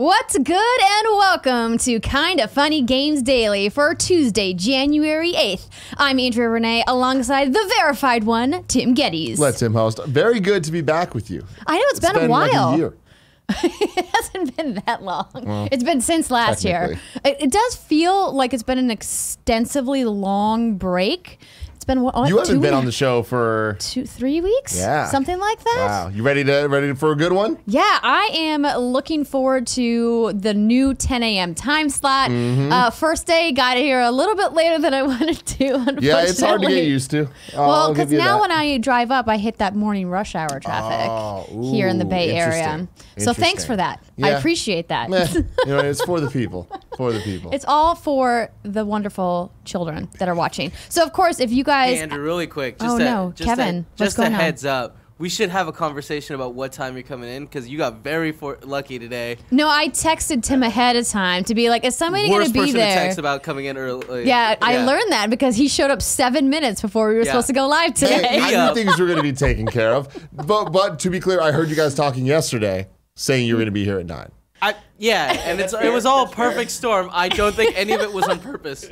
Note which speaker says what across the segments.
Speaker 1: What's good, and welcome to Kinda Funny Games Daily for Tuesday, January 8th. I'm Andrea Renee alongside the verified one, Tim Geddes.
Speaker 2: Let Tim host. Very good to be back with you.
Speaker 1: I know it's been a while.
Speaker 2: Like a year.
Speaker 1: It hasn't been that long. Well, it's been since last year. It does feel like it's been an extensively long break. It's been what?
Speaker 2: You haven't been on the show for
Speaker 1: 3 weeks?
Speaker 2: Yeah.
Speaker 1: Something like that?
Speaker 2: Wow. You ready for a good one?
Speaker 1: Yeah, I am looking forward to the new 10 a.m. time slot. First day, got here a little bit later than I wanted to, unfortunately.
Speaker 2: Yeah, it's hard to get used to.
Speaker 1: Well, because now when I drive up, I hit that morning rush hour traffic here in the Bay Area. So thanks for that. Yeah. I appreciate that.
Speaker 2: It's for the people. For the people.
Speaker 1: It's all for the wonderful children that are watching. So, of course, if you guys...
Speaker 3: Hey, Andrew, really quick.
Speaker 1: Kevin,
Speaker 3: just a heads up. We should have a conversation about what time you're coming in, because you got very lucky today.
Speaker 1: No, I texted Tim ahead of time to be like, is somebody going to be there?
Speaker 3: Worst person to text about coming in early.
Speaker 1: Yeah, I learned that because he showed up 7 minutes before we were supposed to go live today.
Speaker 2: Hey, I knew things were going to be taken care of. But to be clear, I heard you guys talking yesterday saying you were going to be here at 9.
Speaker 3: And it was all a perfect storm. I don't think any of it was on purpose.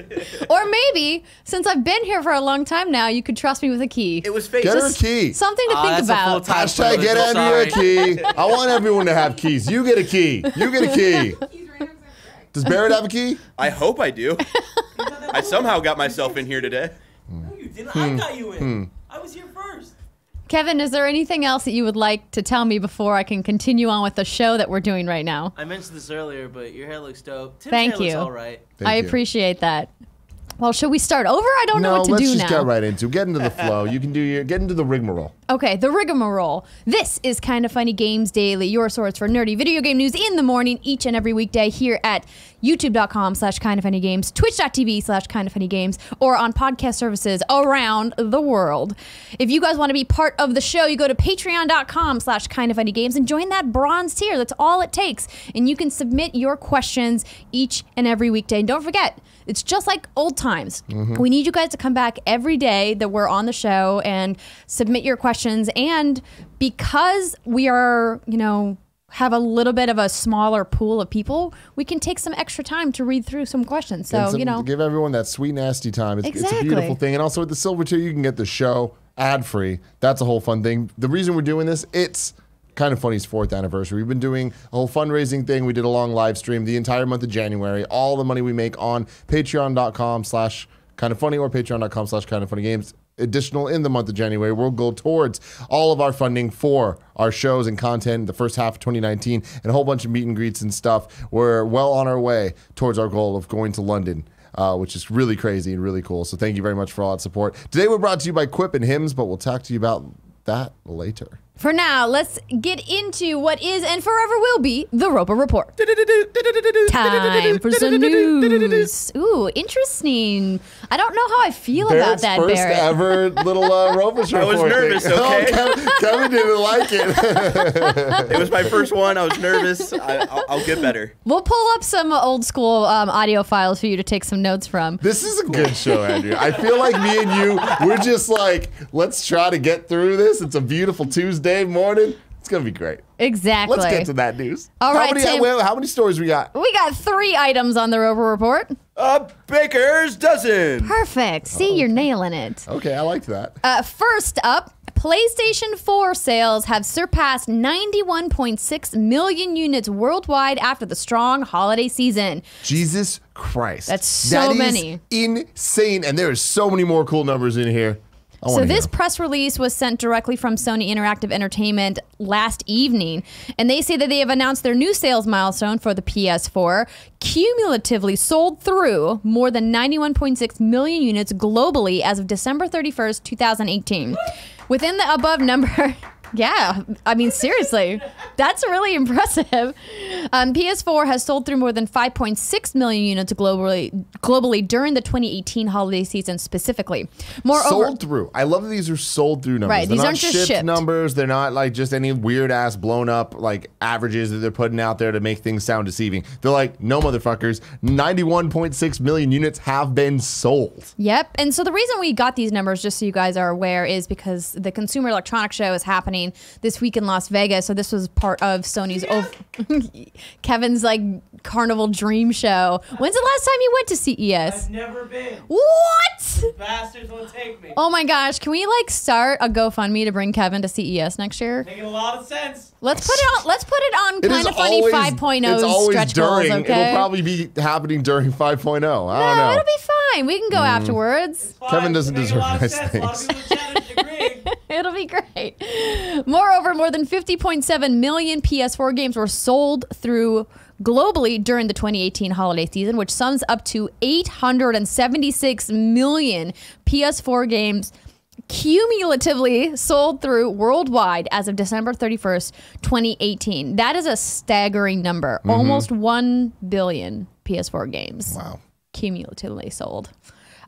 Speaker 1: Or maybe, since I've been here for a long time now, you could trust me with a key.
Speaker 3: It was fake.
Speaker 2: Get her a key.
Speaker 1: Something to think about.
Speaker 2: Hashtag get Andrea a key. I want everyone to have keys. You get a key. You get a key. Does Barrett have a key?
Speaker 4: I hope I do. I somehow got myself in here today.
Speaker 5: No, you didn't. I got you in. I was here first.
Speaker 1: Kevin, is there anything else that you would like to tell me before I can continue on with the show that we're doing right now?
Speaker 3: I mentioned this earlier, but your hair looks dope. Tim's
Speaker 1: Thank
Speaker 3: hair
Speaker 1: you.
Speaker 3: Looks all right.
Speaker 1: I appreciate that. Well, should we start over? I don't know what to do now.
Speaker 2: No, let's just get right into it. Get into the flow. You can get into the rigmarole.
Speaker 1: Okay, the rigmarole. This is Kinda Funny Games Daily, your source for nerdy video game news in the morning, each and every weekday here at youtube.com/kindafunnygames, twitch.tv/kindafunnygames, or on podcast services around the world. If you guys want to be part of the show, you go to patreon.com/kindafunnygames and join that bronze tier. That's all it takes. And you can submit your questions each and every weekday. And don't forget, it's just like old times. We need you guys to come back every day that we're on the show and submit your questions. And because we are, have a little bit of a smaller pool of people, we can take some extra time to read through some questions. So,
Speaker 2: give everyone that sweet, nasty time. It's a beautiful thing. And also with the silver tier, you can get the show ad-free. That's a whole fun thing. The reason we're doing this, it's Kinda Funny's 4th anniversary. We've been doing a whole fundraising thing. We did a long live stream the entire month of January. All the money we make on patreon.com/kindafunny or patreon.com/kindafunnygames. Additional in the month of January will go towards all of our funding for our shows and content in the first half of 2019 and a whole bunch of meet and greets and stuff. We're well on our way towards our goal of going to London, which is really crazy and really cool. So thank you very much for all that support. Today we're brought to you by Quip and Hims, but we'll talk to you about that later.
Speaker 1: For now, let's get into what is and forever will be the Roper Report. Time for some news. Ooh, interesting. I don't know how I feel about that,
Speaker 2: first
Speaker 1: Barrett.
Speaker 2: Ever little Roper Report.
Speaker 4: I was nervous,
Speaker 2: thing.
Speaker 4: okay?
Speaker 2: Oh, Kevin didn't like it.
Speaker 4: It was my first one. I was nervous. I'll get better.
Speaker 1: We'll pull up some old school audio files for you to take some notes from.
Speaker 2: This is a good show, Andrew. I feel like me and you, we're just like, let's try to get through this. It's a beautiful Tuesday morning. It's gonna be great.
Speaker 1: Exactly.
Speaker 2: Let's get to that news.
Speaker 1: All right, Tim.
Speaker 2: How many stories we got?
Speaker 1: We got 3 items on the Roper Report.
Speaker 4: A baker's dozen.
Speaker 1: Perfect. See, you're nailing it.
Speaker 2: Okay, I liked that.
Speaker 1: First up, PlayStation 4 sales have surpassed 91.6 million units worldwide after the strong holiday season.
Speaker 2: Jesus Christ.
Speaker 1: That's so many.
Speaker 2: Insane. And there are so many more cool numbers in here.
Speaker 1: So this press release was sent directly from Sony Interactive Entertainment last evening, and they say that they have announced their new sales milestone for the PS4, cumulatively sold through more than 91.6 million units globally as of December 31st, 2018. Within the above number... Yeah, I mean, seriously, that's really impressive. PS4 has sold through more than 5.6 million units globally during the 2018 holiday season specifically. Moreover,
Speaker 2: sold through. I love that these are sold through numbers.
Speaker 1: Right, these aren't just shipped
Speaker 2: numbers. They're not like just any weird ass blown up like averages that they're putting out there to make things sound deceiving. They're like, no motherfuckers, 91.6 million units have been sold.
Speaker 1: Yep, and so the reason we got these numbers, just so you guys are aware, is because the Consumer Electronics Show is happening happening this week in Las Vegas. So this was part of Sony's Kevin's like carnival dream show. When's the last time you went to CES?
Speaker 5: I've never been.
Speaker 1: What?
Speaker 5: Bastards won't take me.
Speaker 1: Oh my gosh, can we like start a GoFundMe to bring Kevin to CES next year?
Speaker 5: Making a lot of sense.
Speaker 1: Let's put it on
Speaker 2: It
Speaker 1: Kind
Speaker 2: is
Speaker 1: of Funny
Speaker 2: always-
Speaker 1: 5.0
Speaker 2: It's always
Speaker 1: stretch
Speaker 2: during.
Speaker 1: goals, okay?
Speaker 2: It'll probably be happening during 5.0. I don't
Speaker 1: No,
Speaker 2: know.
Speaker 1: it'll be fine. We can go afterwards.
Speaker 5: Fine,
Speaker 2: Kevin doesn't
Speaker 5: making a lot of
Speaker 2: deserve nice
Speaker 5: sense. A lot of
Speaker 2: things.
Speaker 5: people in the chat are agreeing.
Speaker 1: It'll be great. Moreover, more than 50.7 million PS4 games were sold through globally during the 2018 holiday season, which sums up to 876 million PS4 games cumulatively sold through worldwide as of December 31st, 2018. That is a staggering number. Almost 1 billion PS4 games
Speaker 2: Wow.
Speaker 1: cumulatively sold.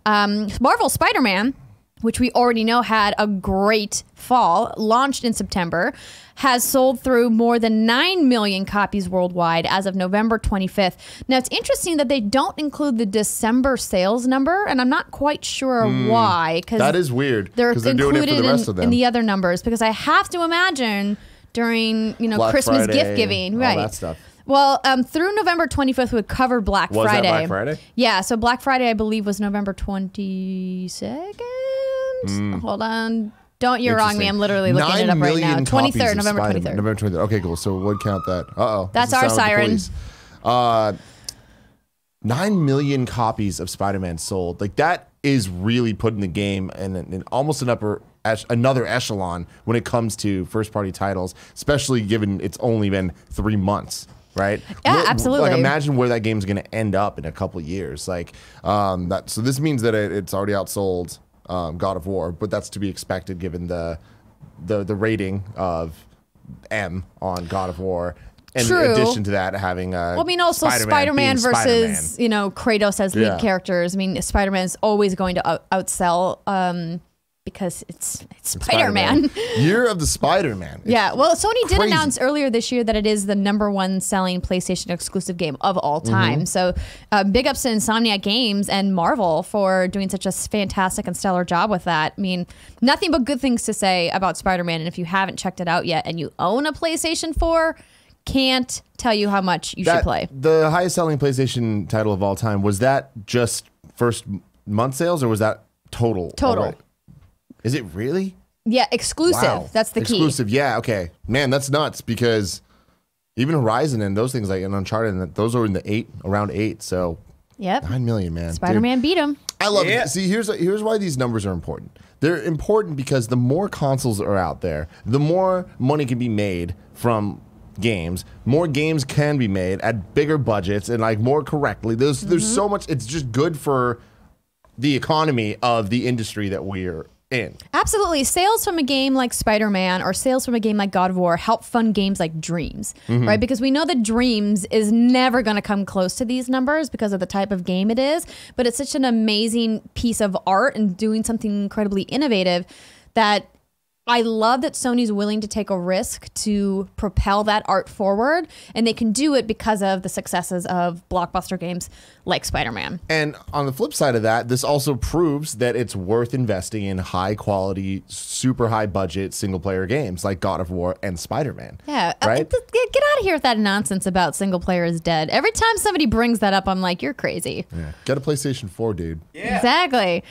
Speaker 1: Marvel Spider-Man, which we already know had a great fall, launched in September, has sold through more than 9 million copies worldwide as of November 25th. Now, it's interesting that they don't include the December sales number, and I'm not quite sure why.
Speaker 2: That is weird.
Speaker 1: They're
Speaker 2: 'Cause they're doing it
Speaker 1: included
Speaker 2: for the rest of them.
Speaker 1: in the other numbers, because I have to imagine during
Speaker 2: Black
Speaker 1: Christmas
Speaker 2: Friday,
Speaker 1: gift giving,
Speaker 2: all
Speaker 1: right?
Speaker 2: that stuff.
Speaker 1: Well, through November 25th, we covered Black
Speaker 2: Was that
Speaker 1: Friday.
Speaker 2: Black Friday?
Speaker 1: Yeah, so Black Friday, I believe, was November 22nd. Hold on. Don't you wrong me.
Speaker 2: Interesting.
Speaker 1: I'm literally looking it up right now.
Speaker 2: 9 million
Speaker 1: 23rd,
Speaker 2: copies of
Speaker 1: November
Speaker 2: Spider-Man.
Speaker 1: 23rd.
Speaker 2: November 23rd. Okay, cool. So we'll count that. Uh-oh.
Speaker 1: That's
Speaker 2: This is
Speaker 1: our
Speaker 2: the sound of the
Speaker 1: siren.
Speaker 2: police. 9 million copies of Spider-Man sold. Like, that is really putting the game in almost another echelon when it comes to first-party titles, especially given it's only been 3 months. Right?
Speaker 1: Yeah, absolutely.
Speaker 2: Like, imagine where that game's going to end up in a couple years. Like, so this means that it's already outsold God of War, but that's to be expected given the rating of M on God of War. And
Speaker 1: True.
Speaker 2: in addition to that, having
Speaker 1: Well, I mean, also Spider-Man
Speaker 2: being
Speaker 1: versus, Kratos as lead
Speaker 2: Yeah.
Speaker 1: characters. I mean, Spider-Man's always going to outsell because it's Spider-Man.
Speaker 2: Year of the Spider-Man. It's
Speaker 1: Yeah, well, Sony did
Speaker 2: crazy.
Speaker 1: announce earlier this year that it is the #1 selling PlayStation exclusive game of all time. So big ups to Insomniac Games and Marvel for doing such a fantastic and stellar job with that. I mean, nothing but good things to say about Spider-Man. And if you haven't checked it out yet and you own a PlayStation 4, can't tell you how much you should play.
Speaker 2: The highest selling PlayStation title of all time, was that just first month sales or was that total?
Speaker 1: Total.
Speaker 2: already? Is it really?
Speaker 1: Yeah, exclusive.
Speaker 2: Wow.
Speaker 1: That's the key.
Speaker 2: Exclusive, yeah, okay. Man, that's nuts because even Horizon and those things like in Uncharted, those are in the around 8. So
Speaker 1: Yep.
Speaker 2: 9 million, man.
Speaker 1: Spider-Man beat him.
Speaker 2: I love
Speaker 4: Yeah.
Speaker 2: it. See, here's why these numbers are important. They're important because the more consoles are out there, the more money can be made from games. More games can be made at bigger budgets and like more correctly. There's so much. It's just good for the economy of the industry that we're in.
Speaker 1: Absolutely. Sales from a game like Spider-Man or sales from a game like God of War help fund games like Dreams, right? Because we know that Dreams is never going to come close to these numbers because of the type of game it is, but it's such an amazing piece of art and doing something incredibly innovative that I love that Sony's willing to take a risk to propel that art forward, and they can do it because of the successes of blockbuster games like Spider-Man.
Speaker 2: And on the flip side of that, this also proves that it's worth investing in high quality, super high budget single player games like God of War and Spider-Man.
Speaker 1: Yeah,
Speaker 2: Right?
Speaker 1: get out of here with that nonsense about single player is dead. Every time somebody brings that up, I'm like, you're crazy.
Speaker 2: Yeah. Get a PlayStation 4, dude.
Speaker 4: Yeah.
Speaker 1: Exactly.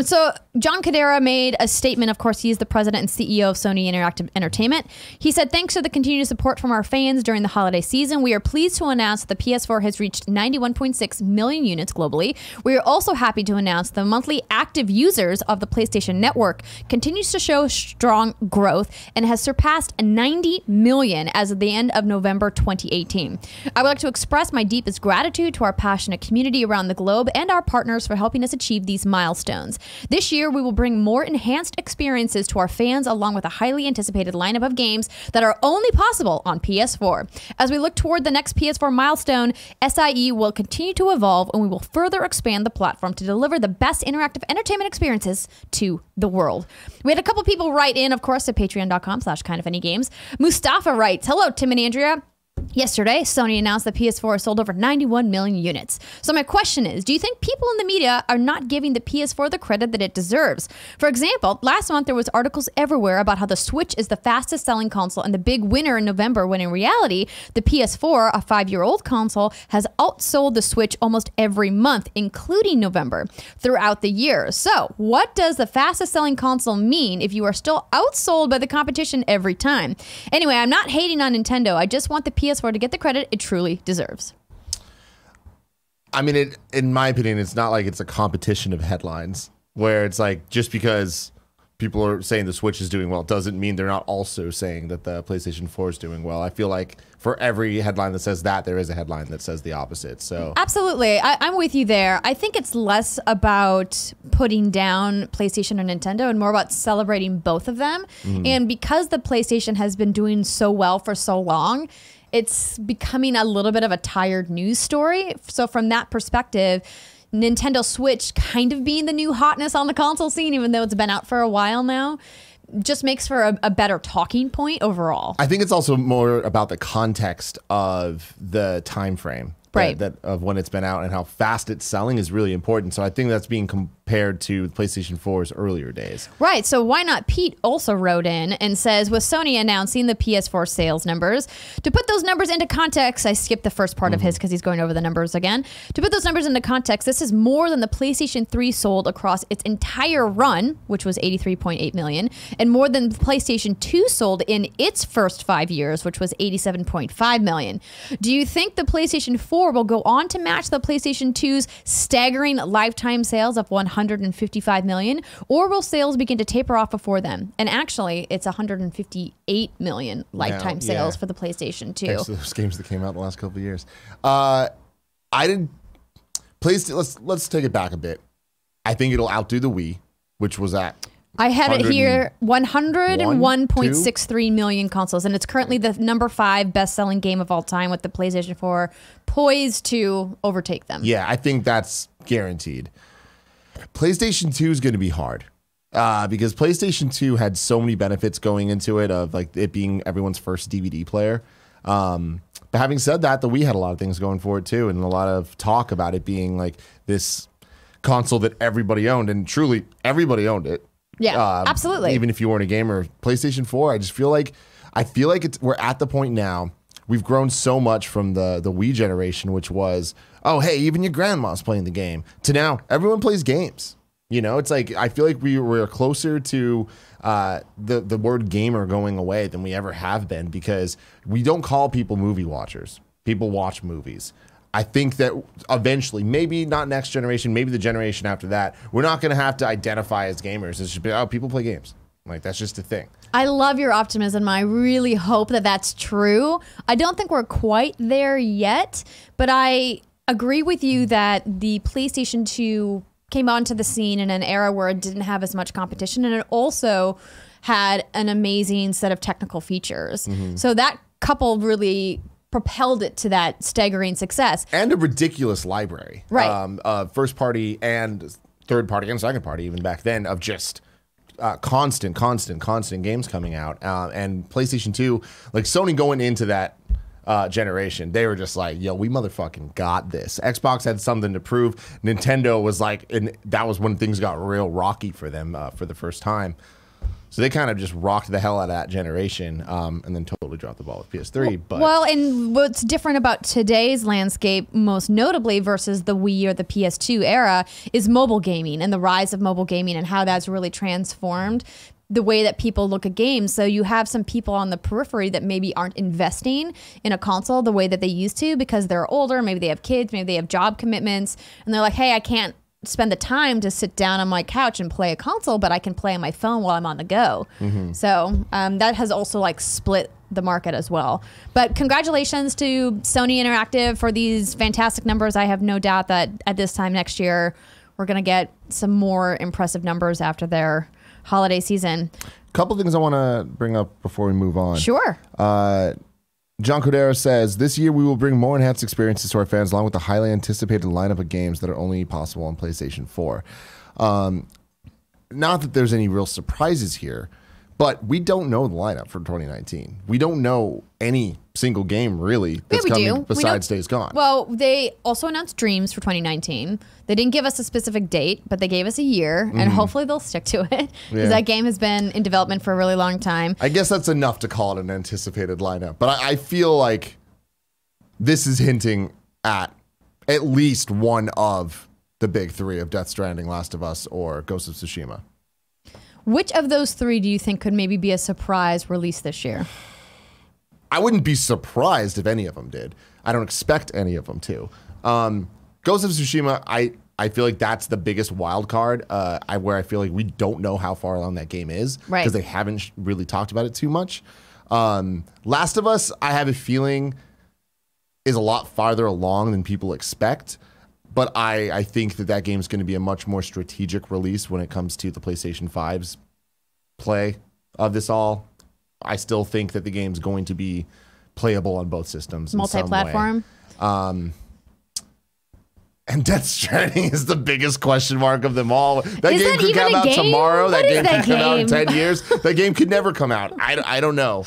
Speaker 1: So John Cadera made a statement. Of course, he's the president and CEO of Sony Interactive Entertainment. He said, thanks to the continued support from our fans during the holiday season, we are pleased to announce that the PS4 has reached 91.6 million units globally. We are also happy to announce the monthly active users of the PlayStation Network continues to show strong growth and has surpassed 90 million as of the end of November 2018. I would like to express my deepest gratitude to our passionate community around the globe and our partners for helping us achieve these milestones. This year, we will bring more enhanced experiences to our fans along with a highly anticipated lineup of games that are only possible on PS4. As we look toward the next PS4 milestone, SIE will continue to evolve and we will further expand the platform to deliver the best interactive entertainment experiences to the world. We had a couple people write in, of course, at patreon.com/kindoffunnygames. Mustafa writes, hello, Tim and Andrea. Yesterday, Sony announced the PS4 sold over 91 million units. So my question is, do you think people in the media are not giving the PS4 the credit that it deserves? For example, last month there was articles everywhere about how the Switch is the fastest selling console and the big winner in November, when in reality, the PS4, a 5-year-old console, has outsold the Switch almost every month, including November, throughout the year. So what does the fastest selling console mean if you are still outsold by the competition every time? Anyway, I'm not hating on Nintendo. I just want the PS4 to get the credit it truly deserves.
Speaker 2: I mean, in my opinion, it's not like it's a competition of headlines where it's like just because people are saying the Switch is doing well doesn't mean they're not also saying that the PlayStation 4 is doing well. I feel like for every headline that says that, there is a headline that says the opposite. So
Speaker 1: absolutely, I'm with you there. I think it's less about putting down PlayStation or Nintendo and more about celebrating both of them. And because the PlayStation has been doing so well for so long, it's becoming a little bit of a tired news story. So from that perspective, Nintendo Switch kind of being the new hotness on the console scene, even though it's been out for a while now, just makes for a better talking point overall.
Speaker 2: I think it's also more about the context of the time frame.
Speaker 1: Right.
Speaker 2: That of when it's been out and how fast it's selling is really important. So I think that's being compared to PlayStation 4's earlier days.
Speaker 1: Right. So why not? Pete also wrote in and says, with Sony announcing the PS4 sales numbers, to put those numbers into context, I skipped the first part of his because he's going over the numbers again. To put those numbers into context, this is more than the PlayStation 3 sold across its entire run, which was 83.8 million, and more than the PlayStation 2 sold in its first 5 years, which was 87.5 million. Do you think the PlayStation 4 will go on to match the PlayStation 2's staggering lifetime sales of 155 million, or will sales begin to taper off before then? And actually, it's 158 million lifetime sales for the PlayStation 2.
Speaker 2: Thanks to those games that came out in the last couple of years. Let's take it back a bit. I think it'll outdo the Wii, which was at
Speaker 1: I had it here, 101.63 million consoles, and it's currently the number 5 best-selling game of all time, with the PlayStation 4 poised to overtake them.
Speaker 2: Yeah, I think that's guaranteed. PlayStation 2 is going to be hard because PlayStation 2 had so many benefits going into it, of like it being everyone's first DVD player. But having said that, the Wii had a lot of things going for it too, and a lot of talk about it being like this console that everybody owned, and truly everybody owned it.
Speaker 1: Yeah, absolutely.
Speaker 2: Even if you weren't a gamer, PlayStation 4, I feel like we're at the point now. We've grown so much from the Wii generation, which was, oh, hey, even your grandma's playing the game, to now everyone plays games. You know, it's like I feel like we're closer to the word gamer going away than we ever have been, because we don't call people movie watchers. People watch movies. I think that eventually, maybe not next generation, maybe the generation after that, we're not going to have to identify as gamers. It's just be, oh, people play games. Like, that's just a thing.
Speaker 1: I love your optimism. I really hope that that's true. I don't think we're quite there yet, but I agree with you that the PlayStation 2 came onto the scene in an era where it didn't have as much competition, and it also had an amazing set of technical features. So that couple really propelled it to that staggering success. And
Speaker 2: a ridiculous library.
Speaker 1: Right.
Speaker 2: First party and third party and second party, even back then, of just constant games coming out. And PlayStation 2, like Sony going into that generation, they were just like, yo, we motherfucking got this. Xbox had something to prove. Nintendo was like, and that was when things got real rocky for them for the first time. So they kind of just rocked the hell out of that generation, and then totally dropped the ball with PS3.
Speaker 1: Well, and what's different about today's landscape, most notably versus the Wii or the PS2 era, is mobile gaming and the rise of mobile gaming and how that's really transformed the way that people look at games. So you have some people on the periphery that maybe aren't investing in a console the way that they used to because they're older, maybe they have kids, maybe they have job commitments, and they're like, hey, I can't spend the time to sit down on my couch and play a console, but I can play on my phone while I'm on the go. So that has also like split the market as well. But congratulations to Sony Interactive for these fantastic numbers. I have no doubt that at this time next year, we're going to get some more impressive numbers after their holiday season.
Speaker 2: A couple things I want to bring up before we move on.
Speaker 1: Sure.
Speaker 2: John Cordero says, this year we will bring more enhanced experiences to our fans, along with the highly anticipated lineup of games that are only possible on PlayStation 4. Not that there's any real surprises here, but we don't know the lineup for 2019. We don't know any single game really that's
Speaker 1: we
Speaker 2: coming
Speaker 1: do.
Speaker 2: besides Days Gone.
Speaker 1: Well, they also announced Dreams for 2019. They didn't give us a specific date, but they gave us a year, and hopefully they'll stick to it because that game has been in development for a really long time.
Speaker 2: I guess that's enough to call it an anticipated lineup, but I feel like this is hinting at least one of the big three of Death Stranding, Last of Us, or Ghost of Tsushima.
Speaker 1: Which of those three do you think could maybe be a surprise release this year?
Speaker 2: I wouldn't be surprised if any of them did. I don't expect any of them to. Ghost of Tsushima, I feel like that's the biggest wild card where I feel like we don't know how far along that game is because they haven't really talked about it too much. Last of Us, I have a feeling is a lot farther along than people expect. But I think that game is going to be a much more strategic release when it comes to the PlayStation 5's play of this all. I still think that the game's going to be playable on both systems.
Speaker 1: Multi-platform.
Speaker 2: And Death Stranding is the biggest question mark of them all. That game could come out tomorrow. That game could come out in 10 years. That game could never come out. I don't know.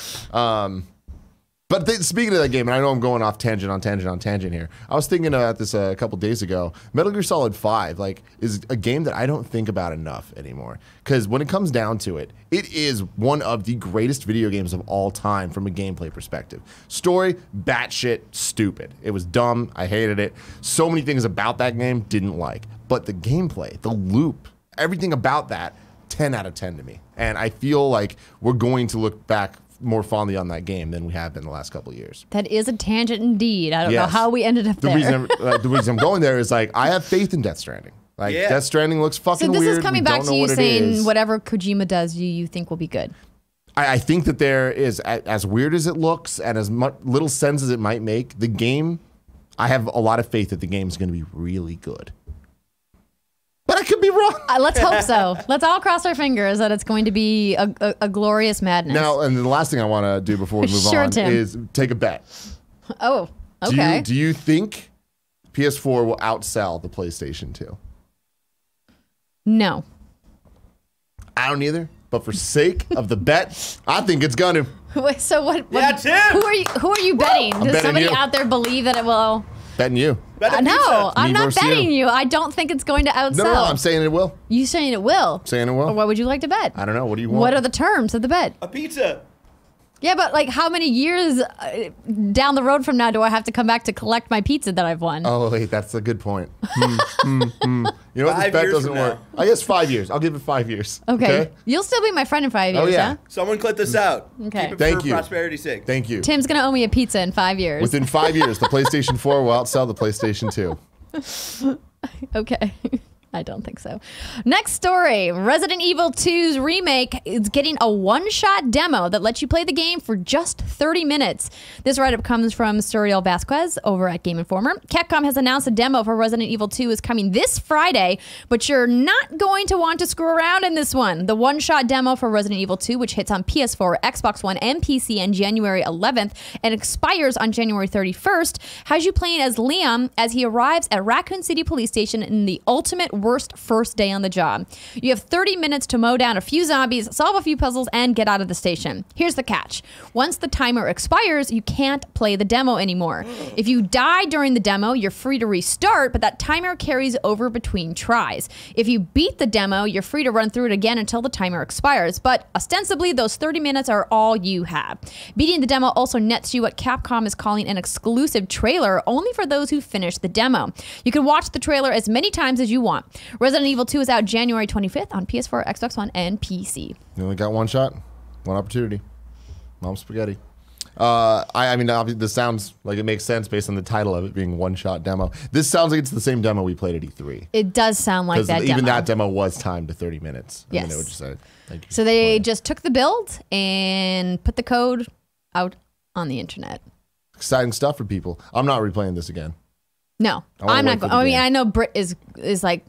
Speaker 2: But speaking of that game, and I know I'm going off tangent on tangent here. I was thinking about this a couple days ago. Metal Gear Solid 5 is a game that I don't think about enough anymore. Because when it comes down to it, it is one of the greatest video games of all time from a gameplay perspective. Story, batshit stupid. It was dumb. I hated it. So many things about that game didn't like. But the gameplay, the loop, everything about that, 10 out of 10 to me. And I feel like we're going to look back more fondly on that game than we have in the last couple of years.
Speaker 1: That is a tangent indeed. I don't know how we ended up there.
Speaker 2: The reason I'm going there is I have faith in Death Stranding. Death Stranding looks fucking weird.
Speaker 1: So this is coming back to you saying whatever Kojima does, you think will be good.
Speaker 2: I think that there is, as weird as it looks and as little sense as it might make, the game, I have a lot of faith that the game is going to be really good. But I could be wrong.
Speaker 1: Let's hope so. Let's all cross our fingers that it's going to be a glorious madness.
Speaker 2: Now, and the last thing I want to do before we move on
Speaker 1: Tim.
Speaker 2: is take a bet.
Speaker 1: Oh, okay.
Speaker 2: Do you think PS4 will outsell the PlayStation 2?
Speaker 1: No.
Speaker 2: I don't either. But for sake of the bet, I think it's gonna.
Speaker 1: Wait, so what?
Speaker 3: Yeah, Tim.
Speaker 1: Who are you betting? Does
Speaker 2: betting
Speaker 1: somebody
Speaker 2: you.
Speaker 1: out there believe that it will?
Speaker 2: Betting you.
Speaker 1: No, I'm
Speaker 2: Me
Speaker 1: not
Speaker 2: versus
Speaker 1: betting
Speaker 2: you.
Speaker 1: you. I don't think it's going to outsell.
Speaker 2: No, I'm saying it will.
Speaker 1: You saying it will?
Speaker 2: Saying it will.
Speaker 1: Or what would you like to bet?
Speaker 2: I don't know. What do you want?
Speaker 1: What are the terms of the bet?
Speaker 4: A pizza.
Speaker 1: Yeah, but how many years down the road from now do I have to come back to collect my pizza that I've won?
Speaker 2: Oh, wait, that's a good point. You know what? This bet doesn't work. I guess 5 years. I'll give it 5 years.
Speaker 1: Okay. You'll still be my friend in 5 years,
Speaker 2: yeah.
Speaker 1: huh?
Speaker 4: Someone clip this out.
Speaker 1: Okay.
Speaker 4: Keep it
Speaker 2: Thank
Speaker 4: for
Speaker 2: you.
Speaker 4: prosperity's sake.
Speaker 2: Thank you.
Speaker 1: Tim's going to owe me a pizza in 5 years.
Speaker 2: Within 5 years, the PlayStation 4 will outsell the PlayStation 2.
Speaker 1: Okay. I don't think so. Next story. Resident Evil 2's remake is getting a one-shot demo that lets you play the game for just 30 minutes. This write-up comes from Suriel Vasquez over at Game Informer. Capcom has announced a demo for Resident Evil 2 is coming this Friday, but you're not going to want to screw around in this one. The one-shot demo for Resident Evil 2, which hits on PS4, Xbox One, and PC on January 11th and expires on January 31st, has you playing as Liam as he arrives at Raccoon City Police Station in the ultimate worst first day on the job. You have 30 minutes to mow down a few zombies, solve a few puzzles, and get out of the station. Here's the catch. Once the timer expires, you can't play the demo anymore. If you die during the demo, you're free to restart, but that timer carries over between tries. If you beat the demo, you're free to run through it again until the timer expires, but ostensibly, those 30 minutes are all you have. Beating the demo also nets you what Capcom is calling an exclusive trailer only for those who finish the demo. You can watch the trailer as many times as you want. Resident Evil 2 is out January 25th on PS4, Xbox One, and PC.
Speaker 2: You only got one shot, one opportunity. Mom spaghetti. I mean, obviously, this sounds like it makes sense based on the title of it being one-shot demo. This sounds like it's the same demo we played at E3.
Speaker 1: It does sound like that
Speaker 2: even
Speaker 1: demo.
Speaker 2: that demo was timed to 30 minutes.
Speaker 1: Yes.
Speaker 2: And then it would just say, thank you.
Speaker 1: So they just took the build and put the code out on the internet.
Speaker 2: Exciting stuff for people. I'm not replaying this again.
Speaker 1: No,
Speaker 2: wanna
Speaker 1: I'm
Speaker 2: wait
Speaker 1: not
Speaker 2: for
Speaker 1: going.
Speaker 2: the
Speaker 1: I mean,
Speaker 2: game.
Speaker 1: I know Britt is like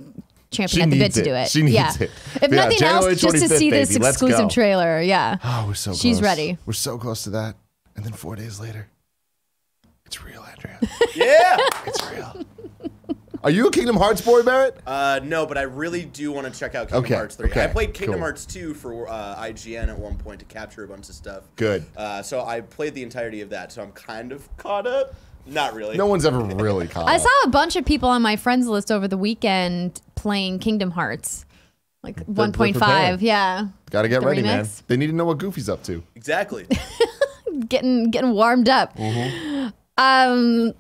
Speaker 1: champing at the bit
Speaker 2: needs
Speaker 1: to do it.
Speaker 2: She needs
Speaker 1: yeah.
Speaker 2: it.
Speaker 1: If
Speaker 2: Yeah,
Speaker 1: nothing
Speaker 2: January
Speaker 1: else, just to
Speaker 2: 25th,
Speaker 1: see this
Speaker 2: baby. Let's
Speaker 1: exclusive
Speaker 2: go.
Speaker 1: trailer. Yeah.
Speaker 2: Oh, we're so close.
Speaker 1: She's ready.
Speaker 2: We're so close to that. And then 4 days later, it's real, Andrea.
Speaker 4: Yeah.
Speaker 2: It's real. Are you a Kingdom Hearts boy, Barrett?
Speaker 4: No, but I really do want to check out Kingdom Hearts 3. I played Kingdom Hearts 2 for IGN at one point to capture a bunch of stuff.
Speaker 2: Good.
Speaker 4: So I played the entirety of that, so I'm kind of caught up. Not really.
Speaker 2: No one's ever really caught
Speaker 1: I
Speaker 2: up.
Speaker 1: saw a bunch of people on my friends list over the weekend playing Kingdom Hearts. Like 1.5, yeah.
Speaker 2: Gotta get
Speaker 1: The
Speaker 2: ready,
Speaker 1: remix.
Speaker 2: man. They need to know what Goofy's up to.
Speaker 4: Exactly.
Speaker 1: Getting warmed up.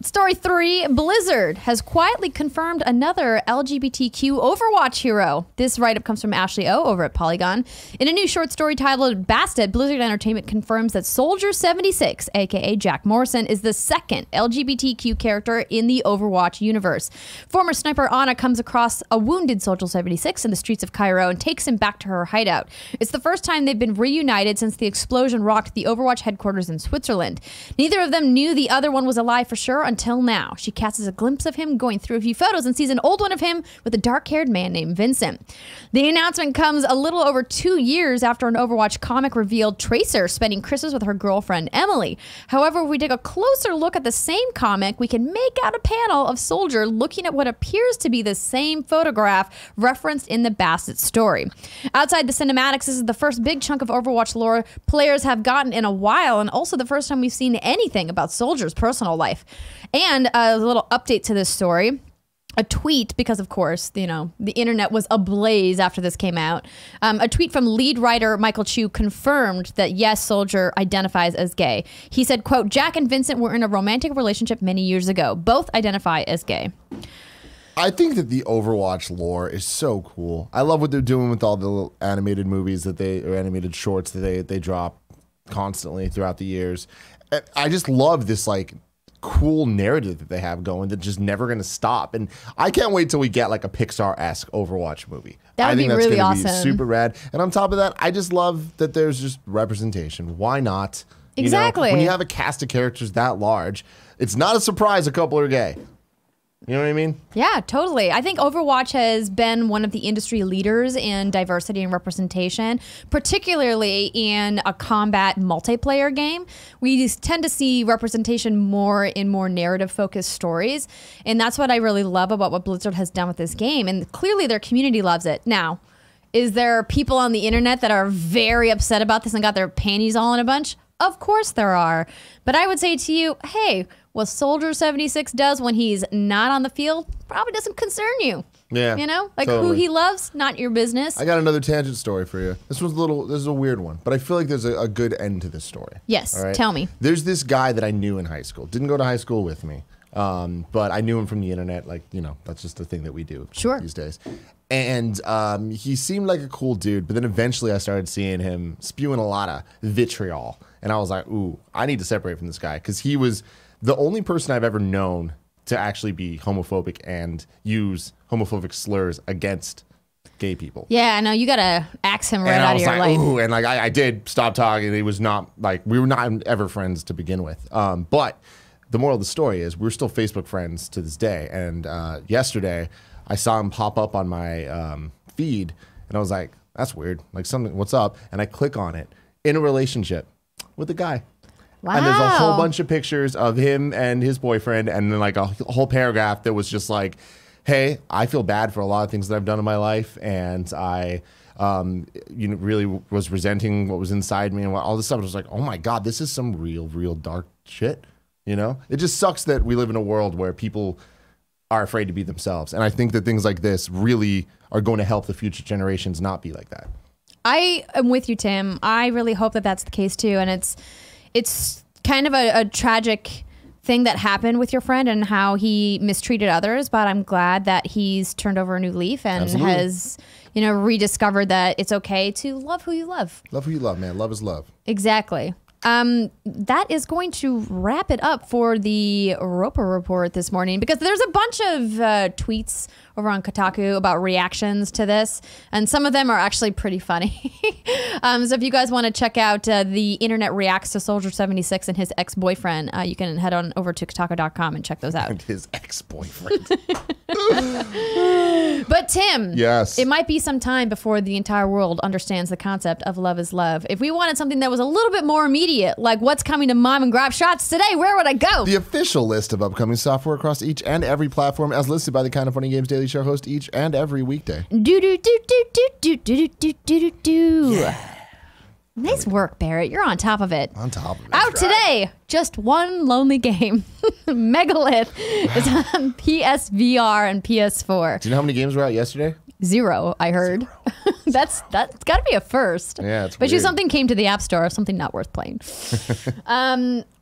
Speaker 1: Story 3, Blizzard has quietly confirmed another LGBTQ Overwatch hero. This write-up comes from Ashley O over at Polygon. In a new short story titled Bastet, Blizzard Entertainment confirms that Soldier 76, aka Jack Morrison, is the second LGBTQ character in the Overwatch universe. Former sniper Ana comes across a wounded Soldier 76 in the streets of Cairo and takes him back to her hideout. It's the first time they've been reunited since the explosion rocked the Overwatch headquarters in Switzerland. Neither of them knew the other one was alive for sure until now. She catches a glimpse of him going through a few photos and sees an old one of him with a dark-haired man named Vincent. The announcement comes a little over 2 years after an Overwatch comic revealed Tracer spending Christmas with her girlfriend Emily. However, if we take a closer look at the same comic, we can make out a panel of Soldier looking at what appears to be the same photograph referenced in the Bassett story. Outside the cinematics, this is the first big chunk of Overwatch lore players have gotten in a while, and also the first time we've seen anything about Soldier's personal life. And a little update to this story. A tweet, because of course, you know, the internet was ablaze after this came out. A tweet from lead writer Michael Chu confirmed that yes, Soldier identifies as gay. He said, quote, Jack and Vincent were in a romantic relationship many years ago. Both identify as gay.
Speaker 2: I think that the Overwatch lore is so cool. I love what they're doing with all the little animated movies or animated shorts that they drop constantly throughout the years. I just love this like cool narrative that they have going that's just never going to stop. And I can't wait till we get like a Pixar-esque Overwatch movie.
Speaker 1: That would be really awesome.
Speaker 2: Be super rad. And on top of that, I just love that there's just representation. Why not?
Speaker 1: Exactly.
Speaker 2: You know, when you have a cast of characters that large, it's not a surprise a couple are gay. You know what I mean?
Speaker 1: Yeah, totally. I think Overwatch has been one of the industry leaders in diversity and representation, particularly in a combat multiplayer game. We tend to see representation more in more narrative-focused stories, and that's what I really love about what Blizzard has done with this game, and clearly their community loves it. Now, is there people on the internet that are very upset about this and got their panties all in a bunch? Of course there are. But I would say to you, hey, what Soldier 76 does when he's not on the field probably doesn't concern you.
Speaker 2: Yeah.
Speaker 1: You know? Like
Speaker 2: totally.
Speaker 1: who he loves, not your business.
Speaker 2: I got another tangent story for you. This is a weird one, but I feel like there's a good end to this story.
Speaker 1: Yes,
Speaker 2: All right?
Speaker 1: tell me.
Speaker 2: There's this guy that I knew in high school. Didn't go to high school with me, but I knew him from the internet. Like, you know, that's just the thing that we do these days. And he seemed like a cool dude, but then eventually I started seeing him spewing a lot of vitriol. And I was like, ooh, I need to separate from this guy, because he was the only person I've ever known to actually be homophobic and use homophobic slurs against gay people.
Speaker 1: Yeah, no, you gotta axe him right
Speaker 2: And
Speaker 1: out of your life.
Speaker 2: ooh, and like I did stop talking. He was not like, we were not ever friends to begin with. But the moral of the story is we're still Facebook friends to this day. And yesterday I saw him pop up on my feed, and I was like, that's weird. Like something, what's up? And I click on it. In a relationship with a guy.
Speaker 1: Wow.
Speaker 2: And there's a whole bunch of pictures of him and his boyfriend, and then like a whole paragraph that was just like, hey, I feel bad for a lot of things that I've done in my life, and I really was resenting what was inside me and all this stuff. I was like, oh my God, this is some real dark shit. You know? It just sucks that we live in a world where people are afraid to be themselves. And I think that things like this really are going to help the future generations not be like that.
Speaker 1: I am with you, Tim. I really hope that that's the case too. And it's kind of a tragic thing that happened with your friend and how he mistreated others. But I'm glad that he's turned over a new leaf and has, you know, rediscovered that it's okay to love who you love.
Speaker 2: Love who you love, man. Love is love.
Speaker 1: Exactly. That is going to wrap it up for the Roper Report this morning, because there's a bunch of tweets over on Kotaku about reactions to this, and some of them are actually pretty funny. So if you guys want to check out the internet reacts to Soldier 76 and his ex-boyfriend, you can head on over to Kotaku.com and check those out.
Speaker 2: And his ex-boyfriend.
Speaker 1: But Tim,
Speaker 2: yes,
Speaker 1: it might be some time before the entire world understands the concept of love is love. If we wanted something that was a little bit more immediate, like what's coming to mom and grab shots today, where would I go?
Speaker 2: The official list of upcoming software across each and every platform, as listed by the Kind of Funny Games Daily Show host each and every weekday.
Speaker 1: Yeah. Nice work, Barrett. You're on top of it.
Speaker 2: On top of it.
Speaker 1: Out today, just one lonely game. Megalith is on PSVR and PS4.
Speaker 2: Do you know how many games were out yesterday?
Speaker 1: 0, I heard. That's got to be a first.
Speaker 2: Yeah, it's
Speaker 1: Bet you something came to the App Store, something not worth playing.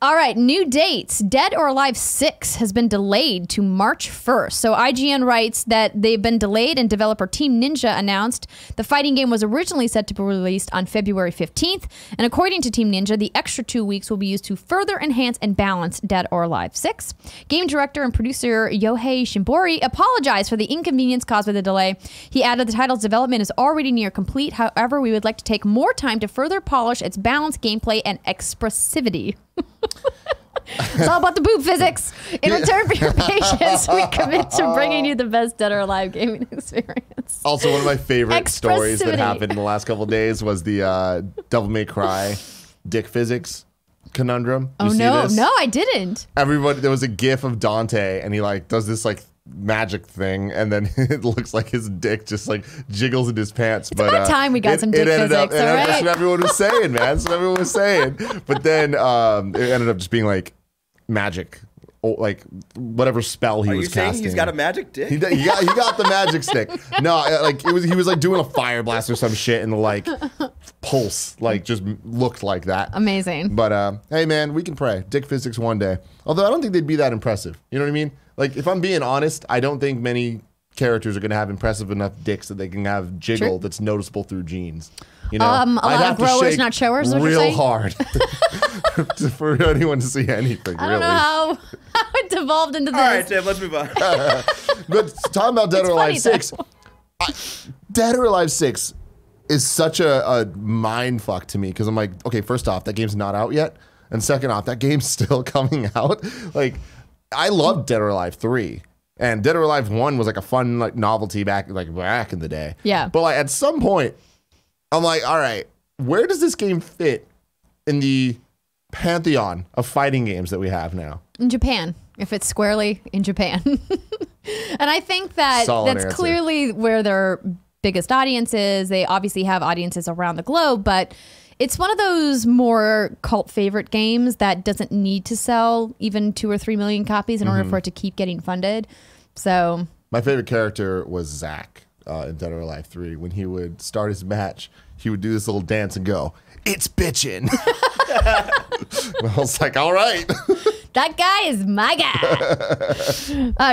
Speaker 1: All right, new dates. Dead or Alive 6 has been delayed to March 1st. So IGN writes that they've been delayed, and developer Team Ninja announced the fighting game was originally set to be released on February 15th. And according to Team Ninja, the extra 2 weeks will be used to further enhance and balance Dead or Alive 6. Game director and producer Yohei Shimbori apologized for the inconvenience caused by the delay. He added the title's development is already near complete. However, we would like to take more time to further polish its balance, gameplay, and expressivity. It's all about the boob physics. In return for your patience, we commit to bringing you the best Dead or Alive gaming experience.
Speaker 2: Also, one of my favorite stories that happened in the last couple of days was the Devil May Cry dick physics conundrum.
Speaker 1: Oh, no, I didn't.
Speaker 2: Everybody, there was a gif of Dante, and he like does this like magic thing, and then it looks like his dick just like jiggles in his pants.
Speaker 1: It's about time we got some dick physics, all right?
Speaker 2: That's what everyone was saying, man. That's what everyone was saying. But then it ended up just being like magic, like whatever spell he was casting.
Speaker 4: Are you saying he's got a magic dick?
Speaker 2: He got the magic stick. No, like he was like doing a fire blast or some shit, and the like pulse like just looked like that.
Speaker 1: Amazing.
Speaker 2: But hey, man, we can pray. Dick physics one day. Although I don't think they'd be that impressive. You know what I mean? Like, if I'm being honest, I don't think many characters are going to have impressive enough dicks that they can have jiggle that's noticeable through genes. You know,
Speaker 1: a lot of growers, not showers.
Speaker 2: Real hard for anyone to see anything.
Speaker 1: I don't know how it devolved into this.
Speaker 4: All right, Tim, let's move on.
Speaker 2: But talking about Dead or Alive 6, Dead or Alive 6 is such a mind fuck to me, because I'm like, okay, first off, that game's not out yet, and second off, that game's still coming out. Like, I loved Dead or Alive 3, and Dead or Alive 1 was like a fun like novelty back in the day.
Speaker 1: Yeah.
Speaker 2: But like at some point, I'm like, all right, where does this game fit in the pantheon of fighting games that we have now?
Speaker 1: In Japan, if it's squarely in Japan. And I think that that's clearly where their biggest audience is. They obviously have audiences around the globe, but it's one of those more cult favorite games that doesn't need to sell even 2 or 3 million copies in order for it to keep getting funded. So
Speaker 2: my favorite character was Zach in Dead or Alive 3. When he would start his match, he would do this little dance and go, "It's bitchin'." I was like, all right.
Speaker 1: That guy is my guy.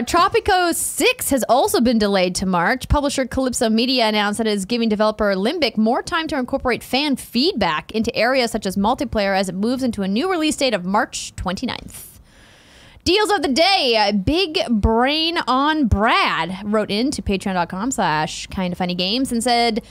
Speaker 1: Tropico 6 has also been delayed to March. Publisher Calypso Media announced that it is giving developer Limbic more time to incorporate fan feedback into areas such as multiplayer as it moves into a new release date of March 29th. Deals of the day. Big Brain on Brad wrote into patreon.com/kindoffunnygames and said,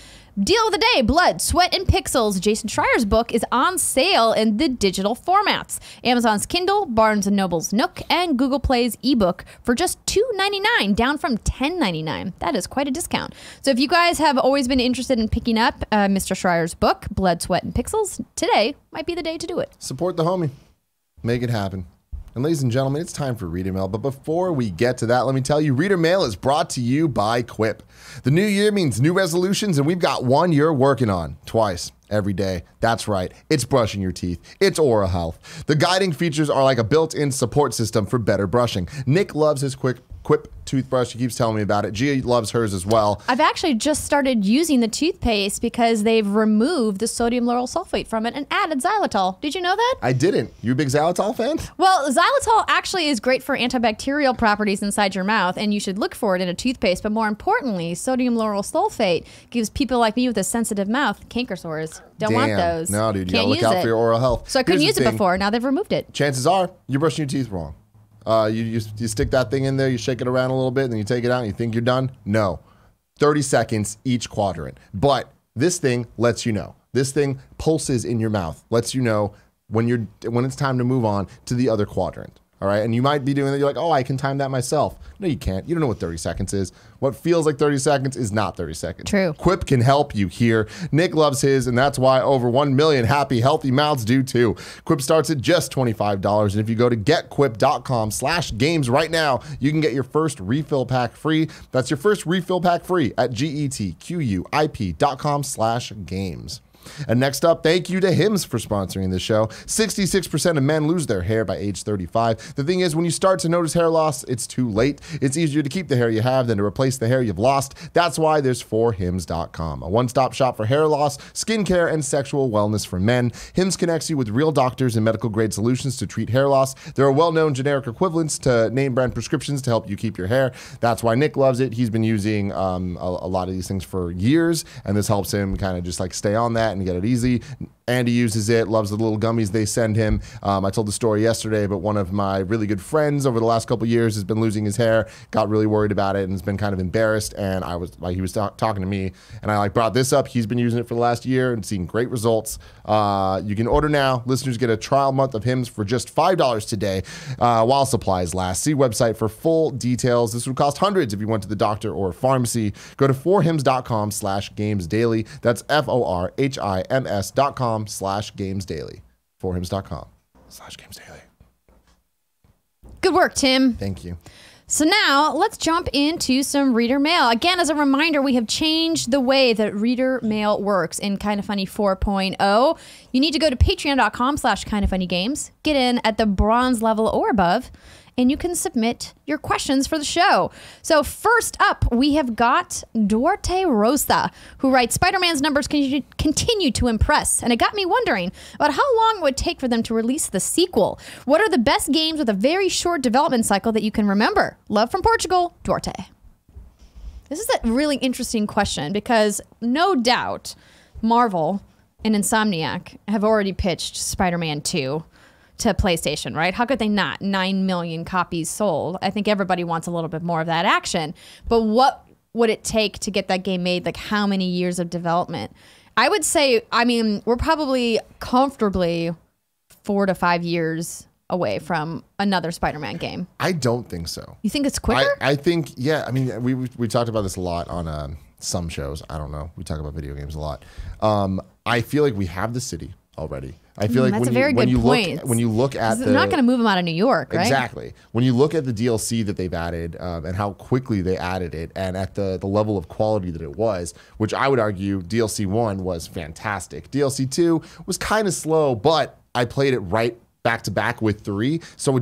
Speaker 1: deal of the day, Blood, Sweat, and Pixels. Jason Schreier's book is on sale in the digital formats. Amazon's Kindle, Barnes & Noble's Nook, and Google Play's ebook for just $2.99, down from $10.99. That is quite a discount. So if you guys have always been interested in picking up Mr. Schreier's book, Blood, Sweat, and Pixels, today might be the day to do it.
Speaker 2: Support the homie. Make it happen. And ladies and gentlemen, it's time for Reader Mail. But before we get to that, let me tell you, Reader Mail is brought to you by Quip. The new year means new resolutions, and we've got one you're working on twice every day. That's right. It's brushing your teeth. It's oral health. The guiding features are like a built-in support system for better brushing. Nick loves his Quip toothbrush. He keeps telling me about it. Gia loves hers as well.
Speaker 1: I've actually just started using the toothpaste because they've removed the sodium lauryl sulfate from it and added xylitol. Did you know that?
Speaker 2: I didn't. You a big xylitol fan?
Speaker 1: Well, xylitol actually is great for antibacterial properties inside your mouth, and you should look for it in a toothpaste. But more importantly, sodium lauryl sulfate gives people like me with a sensitive mouth canker sores. Don't want those.
Speaker 2: No, dude. You
Speaker 1: Can't
Speaker 2: gotta look out for your oral health.
Speaker 1: So I couldn't use it before. Now they've removed it.
Speaker 2: Chances are you're brushing your teeth wrong. You stick that thing in there, you shake it around a little bit, and then you take it out and you think you're done. No. 30 seconds each quadrant. But this thing lets you know. This thing pulses in your mouth, lets you know when it's time to move on to the other quadrant. All right, and you might be doing that. You're like, oh, I can time that myself. No, you can't. You don't know what 30 seconds is. What feels like 30 seconds is not 30 seconds.
Speaker 1: True.
Speaker 2: Quip can help you here. Nick loves his, and that's why over 1 million happy, healthy mouths do too. Quip starts at just $25, and if you go to getquip.com/games right now, you can get your first refill pack free. That's your first refill pack free at getquip.com/games. And next up, thank you to Hims for sponsoring this show. 66% of men lose their hair by age 35. The thing is, when you start to notice hair loss, it's too late. It's easier to keep the hair you have than to replace the hair you've lost. That's why there's 4hims.com, a one-stop shop for hair loss, skincare, and sexual wellness for men. Hims connects you with real doctors and medical-grade solutions to treat hair loss. There are well-known generic equivalents to name-brand prescriptions to help you keep your hair. That's why Nick loves it. He's been using a lot of these things for years, and this helps him kind of just like stay on that and get it easy. Andy uses it, loves the little gummies they send him. I told the story yesterday, but one of my really good friends over the last couple of years has been losing his hair, got really worried about it, and has been kind of embarrassed. And I was like, he was talking to me, and I like brought this up. He's been using it for the last year and seeing great results. You can order now. Listeners get a trial month of Hims for just $5 today while supplies last. See website for full details. This would cost hundreds if you went to the doctor or pharmacy. Go to 4hims.com/gamesdaily. That's FORHIMS.com/gamesdaily. 4hims.com/gamesdaily.
Speaker 1: Good work, Tim.
Speaker 2: Thank you.
Speaker 1: So now let's jump into some reader mail. Again, as a reminder, we have changed the way that reader mail works in Kinda Funny 4.0. You need to go to patreon.com/kindafunnygames, get in at the bronze level or above, and you can submit your questions for the show. So first up, we have got Duarte Rosa, who writes, Spider-Man's numbers continue to impress, and it got me wondering about how long it would take for them to release the sequel. What are the best games with a very short development cycle that you can remember? Love from Portugal, Duarte. This is a really interesting question because no doubt Marvel and Insomniac have already pitched Spider-Man 2 to PlayStation, right? How could they not? 9 million copies sold. I think everybody wants a little bit more of that action. But what would it take to get that game made? Like how many years of development? I would say, I mean, we're probably comfortably 4 to 5 years away from another Spider-Man game.
Speaker 2: I don't think so.
Speaker 1: You think it's quicker?
Speaker 2: I think, yeah. I mean, we talked about this a lot on some shows. I don't know. We talk about video games a lot. I feel like we have the city already. I feel like when you look at
Speaker 1: they're not going to move them out of New York, right?
Speaker 2: Exactly. When you look at the DLC that they've added and how quickly they added it and at the level of quality that it was, which I would argue DLC 1 was fantastic. DLC 2 was kind of slow, but I played it right back to back with 3, so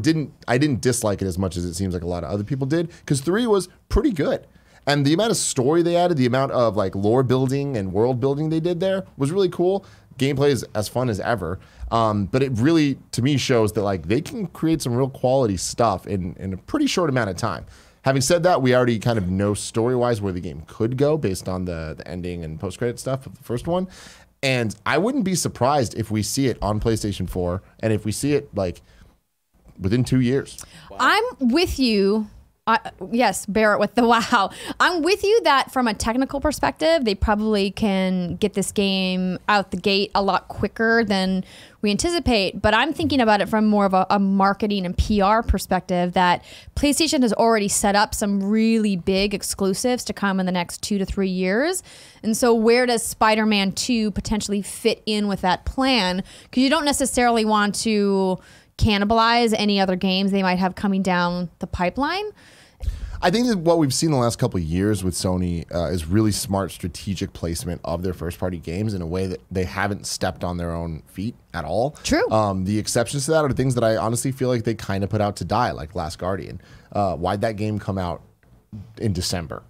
Speaker 2: I didn't dislike it as much as it seems like a lot of other people did, because 3 was pretty good. And the amount of story they added, the amount of like lore building and world building they did there was really cool. Gameplay is as fun as ever. But it really, to me, shows that like they can create some real quality stuff in a pretty short amount of time. Having said that, we already kind of know story-wise where the game could go based on the ending and post-credit stuff of the first one. And I wouldn't be surprised if we see it on PlayStation 4 and if we see it like within 2 years.
Speaker 1: Wow. I'm with you. Yes, bear it with the wow. I'm with you that from a technical perspective, they probably can get this game out the gate a lot quicker than we anticipate. But I'm thinking about it from more of a marketing and PR perspective, that PlayStation has already set up some really big exclusives to come in the next 2 to 3 years. And so where does Spider-Man 2 potentially fit in with that plan? Because you don't necessarily want to cannibalize any other games they might have coming down the pipeline.
Speaker 2: I think that what we've seen the last couple of years with Sony is really smart strategic placement of their first-party games in a way that they haven't stepped on their own feet at all.
Speaker 1: True.
Speaker 2: The exceptions to that are things that I honestly feel like they kind of put out to die, like Last Guardian. Why'd that game come out in December?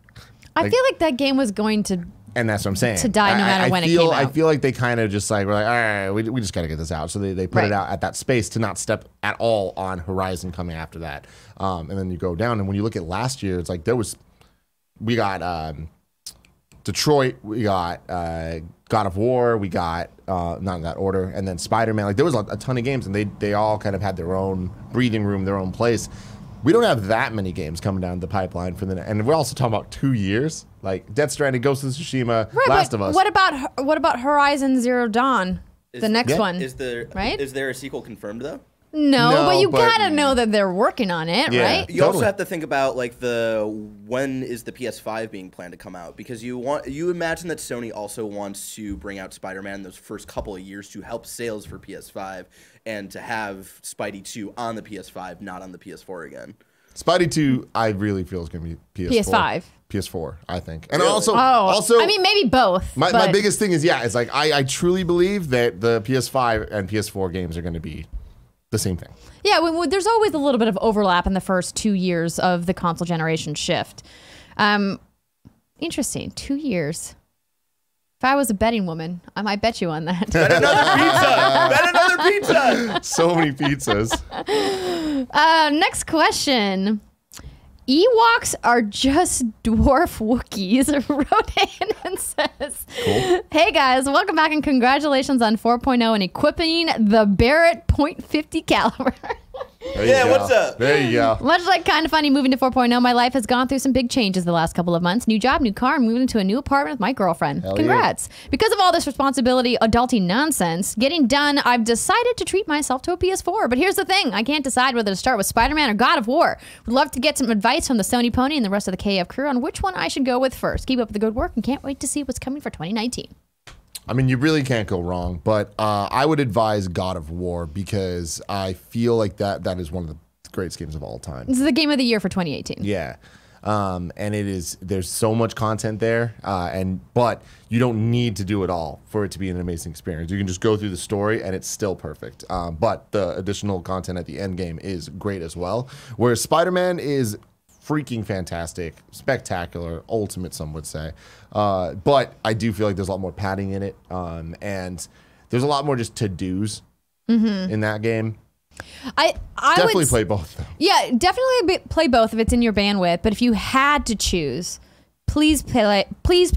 Speaker 1: I feel like that game was going to...
Speaker 2: And that's what I'm saying.
Speaker 1: To die no matter when it came out.
Speaker 2: I feel like they kind of just like, we're like, all right, we just got to get this out. So they put it out at that space to not step at all on Horizon coming after that. And then you go down. And when you look at last year, it's like we got Detroit, we got God of War, we got, not in that order, and then Spider-Man. Like there was a ton of games and they all kind of had their own breathing room, their own place. We don't have that many games coming down the pipeline for and we're also talking about 2 years, like Death Stranding, Ghost of Tsushima, Last of Us.
Speaker 1: What about Horizon Zero Dawn, the next one?
Speaker 4: Is there a sequel confirmed though?
Speaker 1: No, but you gotta know that they're working on it, right?
Speaker 4: You also have to think about like when is the PS5 being planned to come out, because you imagine that Sony also wants to bring out Spider-Man those first couple of years to help sales for PS5 and to have Spidey 2 on the PS5, not on the PS4 again.
Speaker 2: Spidey 2, I really feel is going to be PS4. PS4, I think. And also,
Speaker 1: I mean, maybe both.
Speaker 2: My biggest thing is, it's like I truly believe that the PS5 and PS4 games are going to be the same thing.
Speaker 1: Yeah, there's always a little bit of overlap in the first 2 years of the console generation shift. Interesting, 2 years. If I was a betting woman, I might bet you on that.
Speaker 4: Bet another pizza! Bet another pizza!
Speaker 2: So many pizzas.
Speaker 1: Next question. Ewoks are just dwarf Wookiees wrote in and says, cool. Hey guys, welcome back and congratulations on 4.0 and equipping the Barrett .50 caliber.
Speaker 4: What's up?
Speaker 2: There you go.
Speaker 1: Much like Kind of Funny moving to 4.0, my life has gone through some big changes the last couple of months. New job, new car, and moving into a new apartment with my girlfriend.
Speaker 2: Hell
Speaker 1: Congrats. Yeah. Because of all this responsibility, adulting nonsense, getting done, I've decided to treat myself to a PS4. But here's the thing. I can't decide whether to start with Spider-Man or God of War. Would love to get some advice from the Sony Pony and the rest of the KF crew on which one I should go with first. Keep up the good work and can't wait to see what's coming for 2019.
Speaker 2: I mean, you really can't go wrong, but I would advise God of War because I feel like that is one of the greatest games of all time.
Speaker 1: This is the game of the year for 2018.
Speaker 2: Yeah. And there's so much content there, but you don't need to do it all for it to be an amazing experience. You can just go through the story and it's still perfect. But the additional content at the end game is great as well. Whereas Spider-Man is freaking fantastic, spectacular, ultimate, some would say. But I do feel like there's a lot more padding in it. And there's a lot more just to-dos in that game.
Speaker 1: I
Speaker 2: definitely play both, though.
Speaker 1: Yeah, definitely play both if it's in your bandwidth. But if you had to choose, please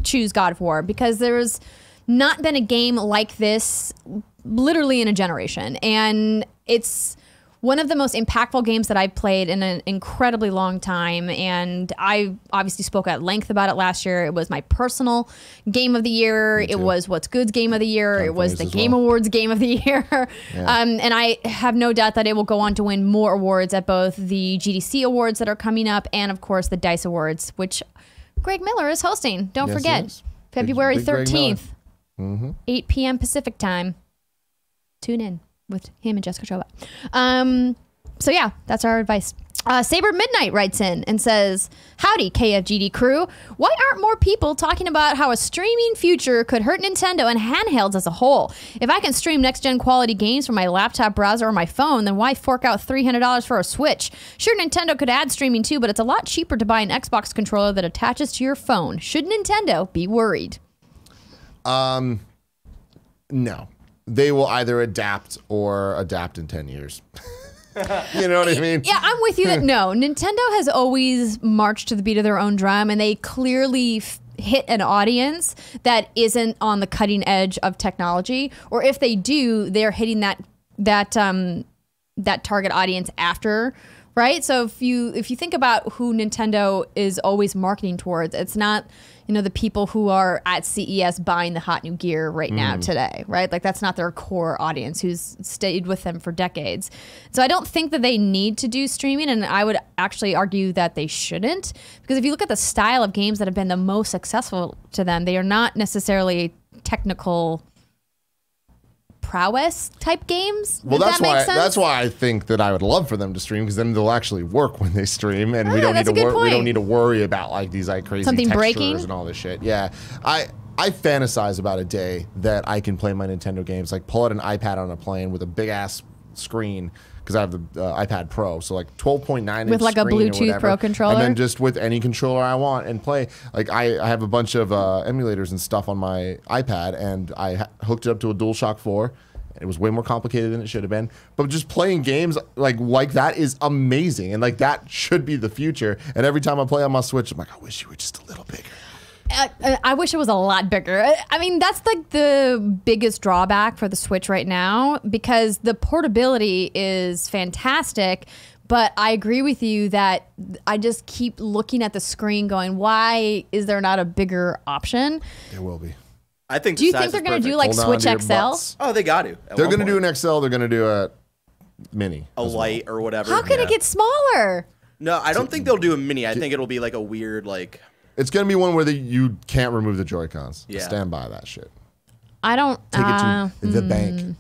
Speaker 1: choose God of War, because there's not been a game like this literally in a generation. And it's one of the most impactful games that I've played in an incredibly long time, and I obviously spoke at length about it last year. It was my personal game of the year. It was What's Good's game of the year. It was the Game Awards game of the year. Yeah. And I have no doubt that it will go on to win more awards at both the GDC awards that are coming up and, of course, the DICE Awards, which Greg Miller is hosting. Don't forget, February 13th, 8 p.m. Pacific time. Tune in with him and Jessica Chova. So yeah, that's our advice. Saber Midnight writes in and says, howdy KFGD crew. Why aren't more people talking about how a streaming future could hurt Nintendo and handhelds as a whole? If I can stream next gen quality games from my laptop browser or my phone, then why fork out $300 for a Switch? Sure, Nintendo could add streaming too, but it's a lot cheaper to buy an Xbox controller that attaches to your phone. Should Nintendo be worried?
Speaker 2: No. They will either adapt or adapt in 10 years. You know what I mean?
Speaker 1: Yeah, I'm with you that no. Nintendo has always marched to the beat of their own drum, and they clearly hit an audience that isn't on the cutting edge of technology. Or if they do, they're hitting that target audience after, right? So if you think about who Nintendo is always marketing towards, it's not, the people who are at CES buying the hot new gear right now today, right? Like that's not their core audience who's stayed with them for decades. So I don't think that they need to do streaming, and I would actually argue that they shouldn't, because if you look at the style of games that have been the most successful to them, they are not necessarily technical prowess type games.
Speaker 2: Well, that's why I think that I would love for them to stream, because then they'll actually work when they stream, and we don't need to worry about like these crazy
Speaker 1: something
Speaker 2: textures
Speaker 1: breaking
Speaker 2: and all this shit. Yeah, I fantasize about a day that I can play my Nintendo games, like pull out an iPad on a plane with a big ass screen, because I have the iPad Pro, so like 12.9
Speaker 1: with like a Bluetooth Pro controller,
Speaker 2: and then just with any controller I want and play. Like I have a bunch of emulators and stuff on my iPad, and I hooked it up to a DualShock 4. It was way more complicated than it should have been, but just playing games like that is amazing, and like that should be the future. And every time I play on my Switch, I'm like, I wish you were just a little bigger.
Speaker 1: I wish it was a lot bigger. I mean, that's like the biggest drawback for the Switch right now, because the portability is fantastic. But I agree with you that I just keep looking at the screen going, why is there not a bigger option?
Speaker 2: There will be.
Speaker 4: I think.
Speaker 1: Do you think they're going to do like Switch XL?
Speaker 4: Oh, they got to.
Speaker 2: They're going to do an XL. They're going to do a mini.
Speaker 4: a light or whatever.
Speaker 1: How can it get smaller?
Speaker 4: No, I don't think they'll do a mini. I think it'll be like a weird like.
Speaker 2: It's gonna be one where you can't remove the Joy-Cons.
Speaker 4: Yeah.
Speaker 2: Stand by that shit.
Speaker 1: I don't.
Speaker 2: Take it to the bank.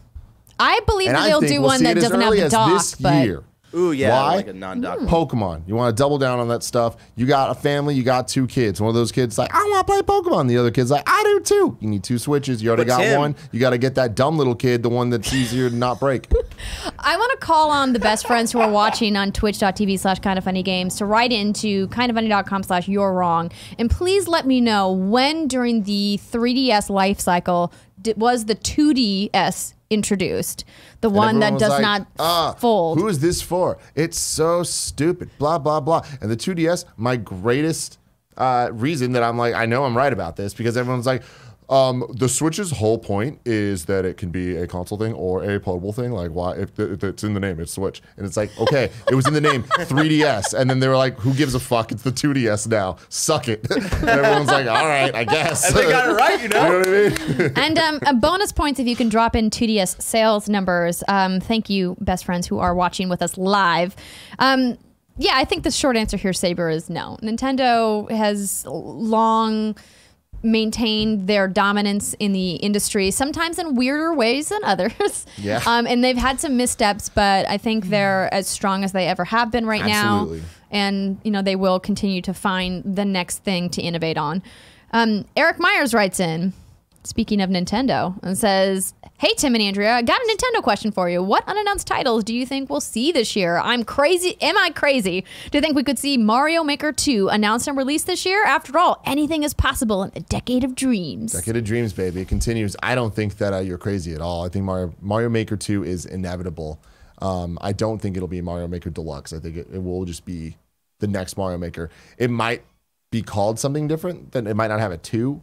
Speaker 1: I believe
Speaker 2: And
Speaker 1: that
Speaker 2: I
Speaker 1: they'll
Speaker 2: think
Speaker 1: do
Speaker 2: we'll
Speaker 1: one
Speaker 2: see
Speaker 1: that
Speaker 2: it as
Speaker 1: doesn't have
Speaker 2: early
Speaker 1: the
Speaker 2: as
Speaker 1: dock.
Speaker 2: this
Speaker 1: But
Speaker 2: year.
Speaker 4: Ooh, yeah,
Speaker 2: Why?
Speaker 4: like a non-dock.
Speaker 2: Pokemon. You want to double down on that stuff. You got a family, you got 2 kids. One of those kids like, I want to play Pokemon. The other kid's like, I do too. You need 2 Switches. You already
Speaker 4: But
Speaker 2: got
Speaker 4: Tim-
Speaker 2: one. You got to get that dumb little kid, the one that's easier to not break.
Speaker 1: I want to call on the best friends who are watching on twitch.tv/kindoffunnygames to write into kindoffunny.com/you're wrong. And please let me know when during the 3DS life cycle was the 2DS introduced. The one that
Speaker 2: Everyone was
Speaker 1: does
Speaker 2: like,
Speaker 1: not fold.
Speaker 2: Who is this for? It's so stupid. Blah, blah, blah. And the 2DS, my greatest reason that I'm like, I know I'm right about this, because everyone's like, the Switch's whole point is that it can be a console thing or a portable thing. Like, why? If it's in the name, it's Switch. And it's like, okay, it was in the name 3DS. And then they were like, who gives a fuck? It's the 2DS now. Suck it. And everyone's like, all right, I guess.
Speaker 4: And they got it right, you know?
Speaker 2: You know what I mean?
Speaker 1: And bonus points if you can drop in 2DS sales numbers. Thank you, best friends who are watching with us live. Yeah, I think the short answer here, Saber, is no. Nintendo has long maintained their dominance in the industry, sometimes in weirder ways than others.
Speaker 2: Yeah.
Speaker 1: And they've had some missteps, but I think they're as strong as they ever have been right
Speaker 2: Absolutely.
Speaker 1: now. And, they will continue to find the next thing to innovate on. Eric Myers writes in, speaking of Nintendo, and says, hey, Tim and Andrea, I got a Nintendo question for you. What unannounced titles do you think we'll see this year? I'm crazy. Am I crazy to think we could see Mario Maker 2 announced and released this year? After all, anything is possible in the Decade of Dreams.
Speaker 2: Decade of Dreams, baby. It continues. I don't think that you're crazy at all. I think Mario Maker 2 is inevitable. I don't think it'll be Mario Maker Deluxe. I think it will just be the next Mario Maker. It might be called something different. Then it might not have a 2.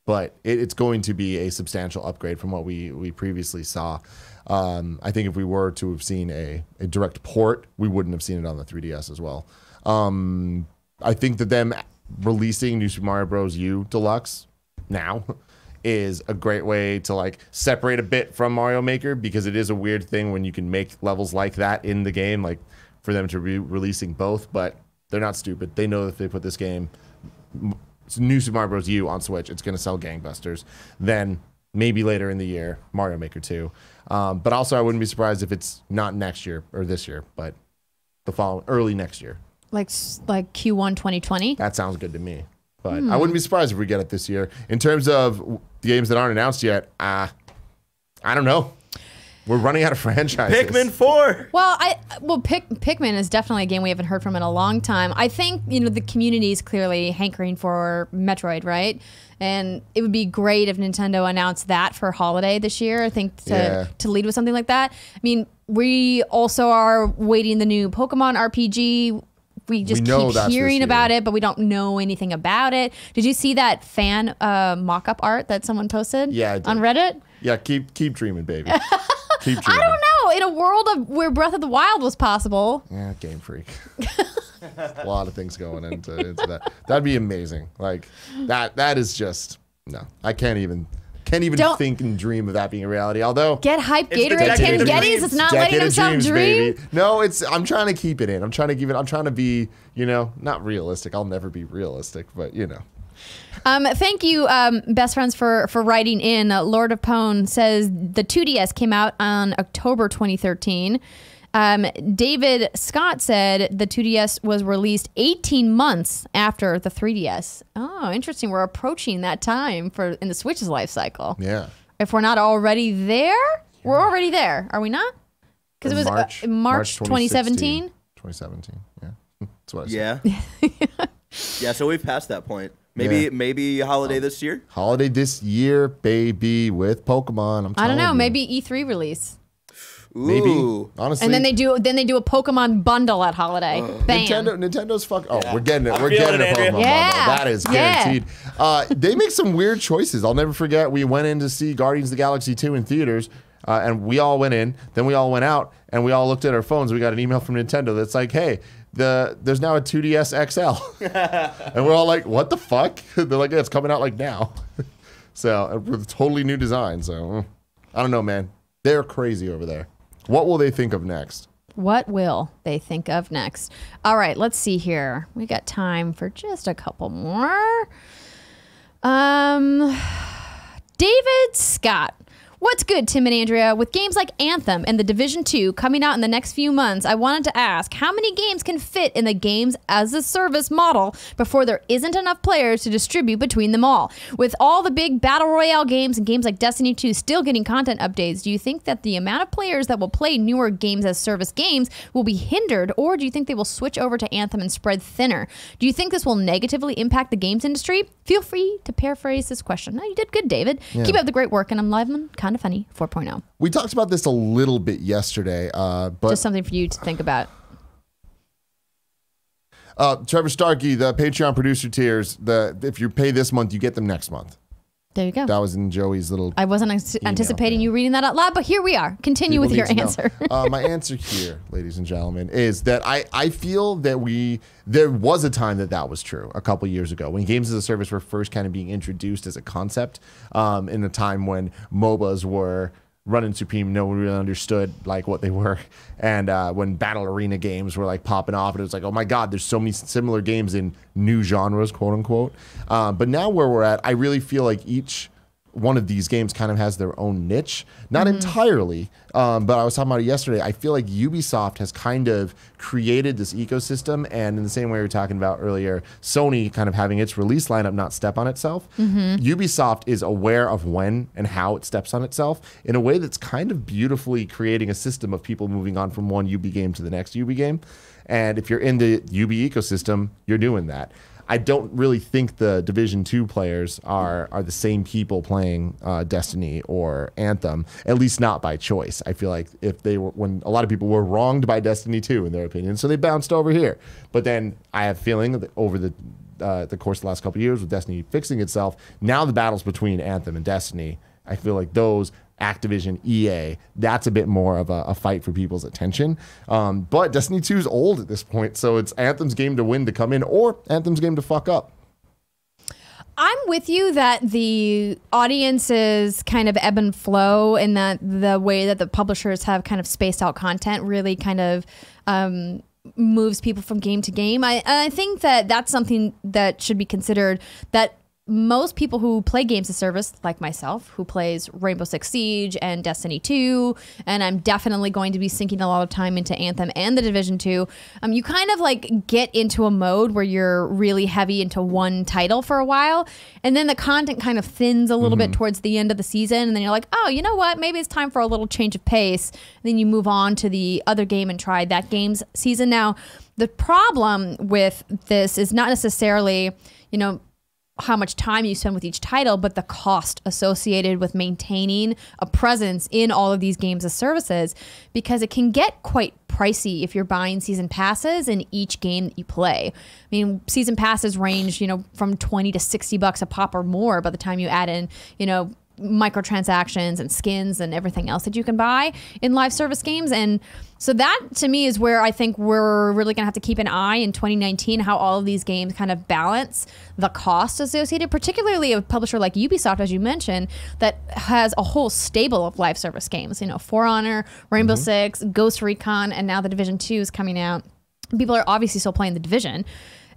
Speaker 2: But it's going to be a substantial upgrade from what we previously saw. I think if we were to have seen a direct port, we wouldn't have seen it on the 3DS as well. I think that them releasing New Super Mario Bros. U Deluxe now is a great way to like separate a bit from Mario Maker, because it is a weird thing when you can make levels like that in the game, like for them to be releasing both. But they're not stupid. They know that if they put this game, New Super Mario Bros. U on Switch, it's going to sell gangbusters. Then maybe later in the year, Mario Maker 2. But also, I wouldn't be surprised if it's not next year or this year, but the following early next year.
Speaker 1: Like Q1 2020?
Speaker 2: That sounds good to me. But I wouldn't be surprised if we get it this year. In terms of the games that aren't announced yet, I don't know. We're running out of franchises.
Speaker 4: Pikmin 4.
Speaker 1: Well, Pikmin is definitely a game we haven't heard from in a long time. I think, the community is clearly hankering for Metroid, right? And it would be great if Nintendo announced that for holiday this year. I think to lead with something like that. I mean, we also are waiting the new Pokemon RPG. We just keep hearing about it, but we don't know anything about it. Did you see that fan mock-up art that someone posted on Reddit?
Speaker 2: Yeah, keep dreaming, baby. Keep dreaming.
Speaker 1: I don't know. In a world where Breath of the Wild was possible.
Speaker 2: Yeah, Game Freak. A lot of things going into that. That'd be amazing. Like that is just no. I can't even think and dream of that being a reality. Although
Speaker 1: get hype Gatorade 10 Gettys. It's not letting himself dream.
Speaker 2: Baby. No, I'm trying to keep it in. I'm trying to be, not realistic. I'll never be realistic, but
Speaker 1: Thank you, best friends, for writing in. Lord of Pone says the 2DS came out on October 2013. David Scott said the 2DS was released 18 months after the 3DS. Oh, interesting. We're approaching that time in the Switch's life cycle.
Speaker 2: Yeah.
Speaker 1: If we're not already there, we're already there. Are we not? Because it was March 2017.
Speaker 2: 2017. Yeah. That's what I
Speaker 4: said.
Speaker 2: Yeah.
Speaker 4: Yeah. So we've passed that point. Maybe holiday this year.
Speaker 2: Holiday this year, baby, with Pokemon.
Speaker 1: I don't know. Maybe E3 release.
Speaker 4: Ooh.
Speaker 2: Maybe, honestly.
Speaker 1: And then they do a Pokemon bundle at holiday. Bam.
Speaker 2: Nintendo's fuck. Oh, we're getting it. We're getting a Pokemon bundle. That is guaranteed. They make some weird choices. I'll never forget. We went in to see Guardians of the Galaxy 2 in theaters, and we all went in. Then we all went out, and we all looked at our phones. We got an email from Nintendo that's like, "Hey, there's now a 2DS XL," and we're all like, "What the fuck?" They're like, "Yeah, it's coming out like now." So with a totally new design. So I don't know, man. They're crazy over there. What will they think of next?
Speaker 1: What will they think of next? All right, let's see here. We got time for just a couple more. David Scott. What's good, Tim and Andrea? With games like Anthem and The Division 2 coming out in the next few months, I wanted to ask how many games can fit in the games as a service model before there isn't enough players to distribute between them all? With all the big Battle Royale games and games like Destiny 2 still getting content updates, do you think that the amount of players that will play newer games as service games will be hindered, or do you think they will switch over to Anthem and spread thinner? Do you think this will negatively impact the games industry? Feel free to paraphrase this question. No, you did good, David.
Speaker 2: Yeah.
Speaker 1: Keep up the great work, and I'm live on Kinda Funny 4.0.
Speaker 2: We talked about this a little bit yesterday, but
Speaker 1: Just something for you to think about.
Speaker 2: Trevor Starkey, the Patreon producer tiers, if you pay this month, you get them next month.
Speaker 1: There you go.
Speaker 2: That was in Joey's little.
Speaker 1: I wasn't anticipating you reading that out loud, but here we are. Continue with your answer.
Speaker 2: My answer here, ladies and gentlemen, is that I feel that there was a time that was true a couple years ago when games as a service were first kind of being introduced as a concept in a time when MOBAs were running supreme. No one really understood like what they were, and when battle arena games were like popping off, and it was like, oh my god, there's so many similar games in new genres, quote unquote. But now where we're at, I really feel like each one of these games kind of has their own niche, not entirely, but I was talking about it yesterday. I feel like Ubisoft has kind of created this ecosystem, and in the same way we were talking about earlier, Sony kind of having its release lineup not step on itself. Ubisoft is aware of when and how it steps on itself in a way that's kind of beautifully creating a system of people moving on from one Ubi game to the next Ubi game. And if you're in the Ubi ecosystem, you're doing that. I don't really think the Division 2 players are the same people playing Destiny or Anthem, at least not by choice. I feel like when a lot of people were wronged by Destiny 2 in their opinion, so they bounced over here. But then I have a feeling that over the course of the last couple of years with Destiny fixing itself, now the battles between Anthem and Destiny, I feel like those Activision, EA, that's a bit more of a fight for people's attention. But Destiny 2 is old at this point, so it's Anthem's game to win to come in, or Anthem's game to fuck up.
Speaker 1: I'm with you that the audiences kind of ebb and flow, and that the way that the publishers have kind of spaced out content really kind of moves people from game to game. I think that that's something that should be considered, that most people who play games as service, like myself, who plays Rainbow Six Siege and Destiny 2, and I'm definitely going to be sinking a lot of time into Anthem and The Division 2, you kind of like get into a mode where you're really heavy into one title for a while, and then the content kind of thins a little bit towards the end of the season, and then you're like, oh, you know what, maybe it's time for a little change of pace, and then you move on to the other game and try that game's season. Now, the problem with this is not necessarily, how much time you spend with each title, but the cost associated with maintaining a presence in all of these games as services, because it can get quite pricey if you're buying season passes in each game that you play. I mean, season passes range, from $20 to $60 a pop or more by the time you add in, microtransactions and skins and everything else that you can buy in live service games. And so that to me is where I think we're really gonna have to keep an eye in 2019, how all of these games kind of balance the cost associated, particularly a publisher like Ubisoft, as you mentioned, that has a whole stable of live service games, For Honor, Rainbow Six, Ghost Recon, and now The Division 2 is coming out. People are obviously still playing The Division.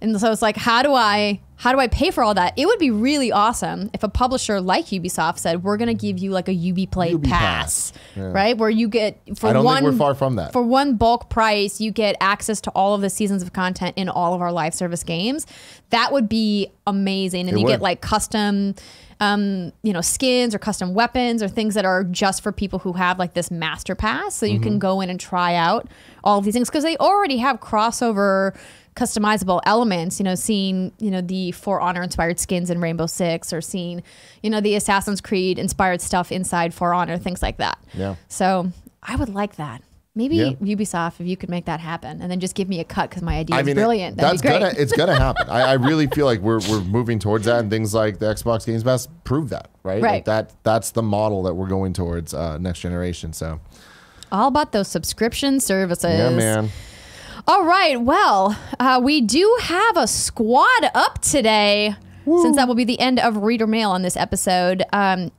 Speaker 1: And so it's like, how do I pay for all that? It would be really awesome if a publisher like Ubisoft said, we're going to give you like a Ubiplay pass, right? Where you get, think we're far from that. For one bulk price, you get access to all of the seasons of content in all of our live service games. That would be amazing. And you get like custom, skins or custom weapons or things that are just for people who have like this master pass. So you can go in and try out all of these things, because they already have crossover customizable elements, seeing, the For Honor inspired skins in Rainbow Six, or seeing, the Assassin's Creed inspired stuff inside For Honor, things like that. Yeah. So I would like that. Maybe Ubisoft, if you could make that happen, and then just give me a cut because my idea is brilliant. That'd be great.
Speaker 2: It's gonna happen. I really feel like we're moving towards that, and things like the Xbox Games Pass prove that, right?
Speaker 1: Right.
Speaker 2: Like that's the model that we're going towards next generation. So
Speaker 1: all about those subscription services.
Speaker 2: Yeah, man.
Speaker 1: All right, well, we do have a squad up today. Woo. Since that will be the end of Reader Mail on this episode. Chaz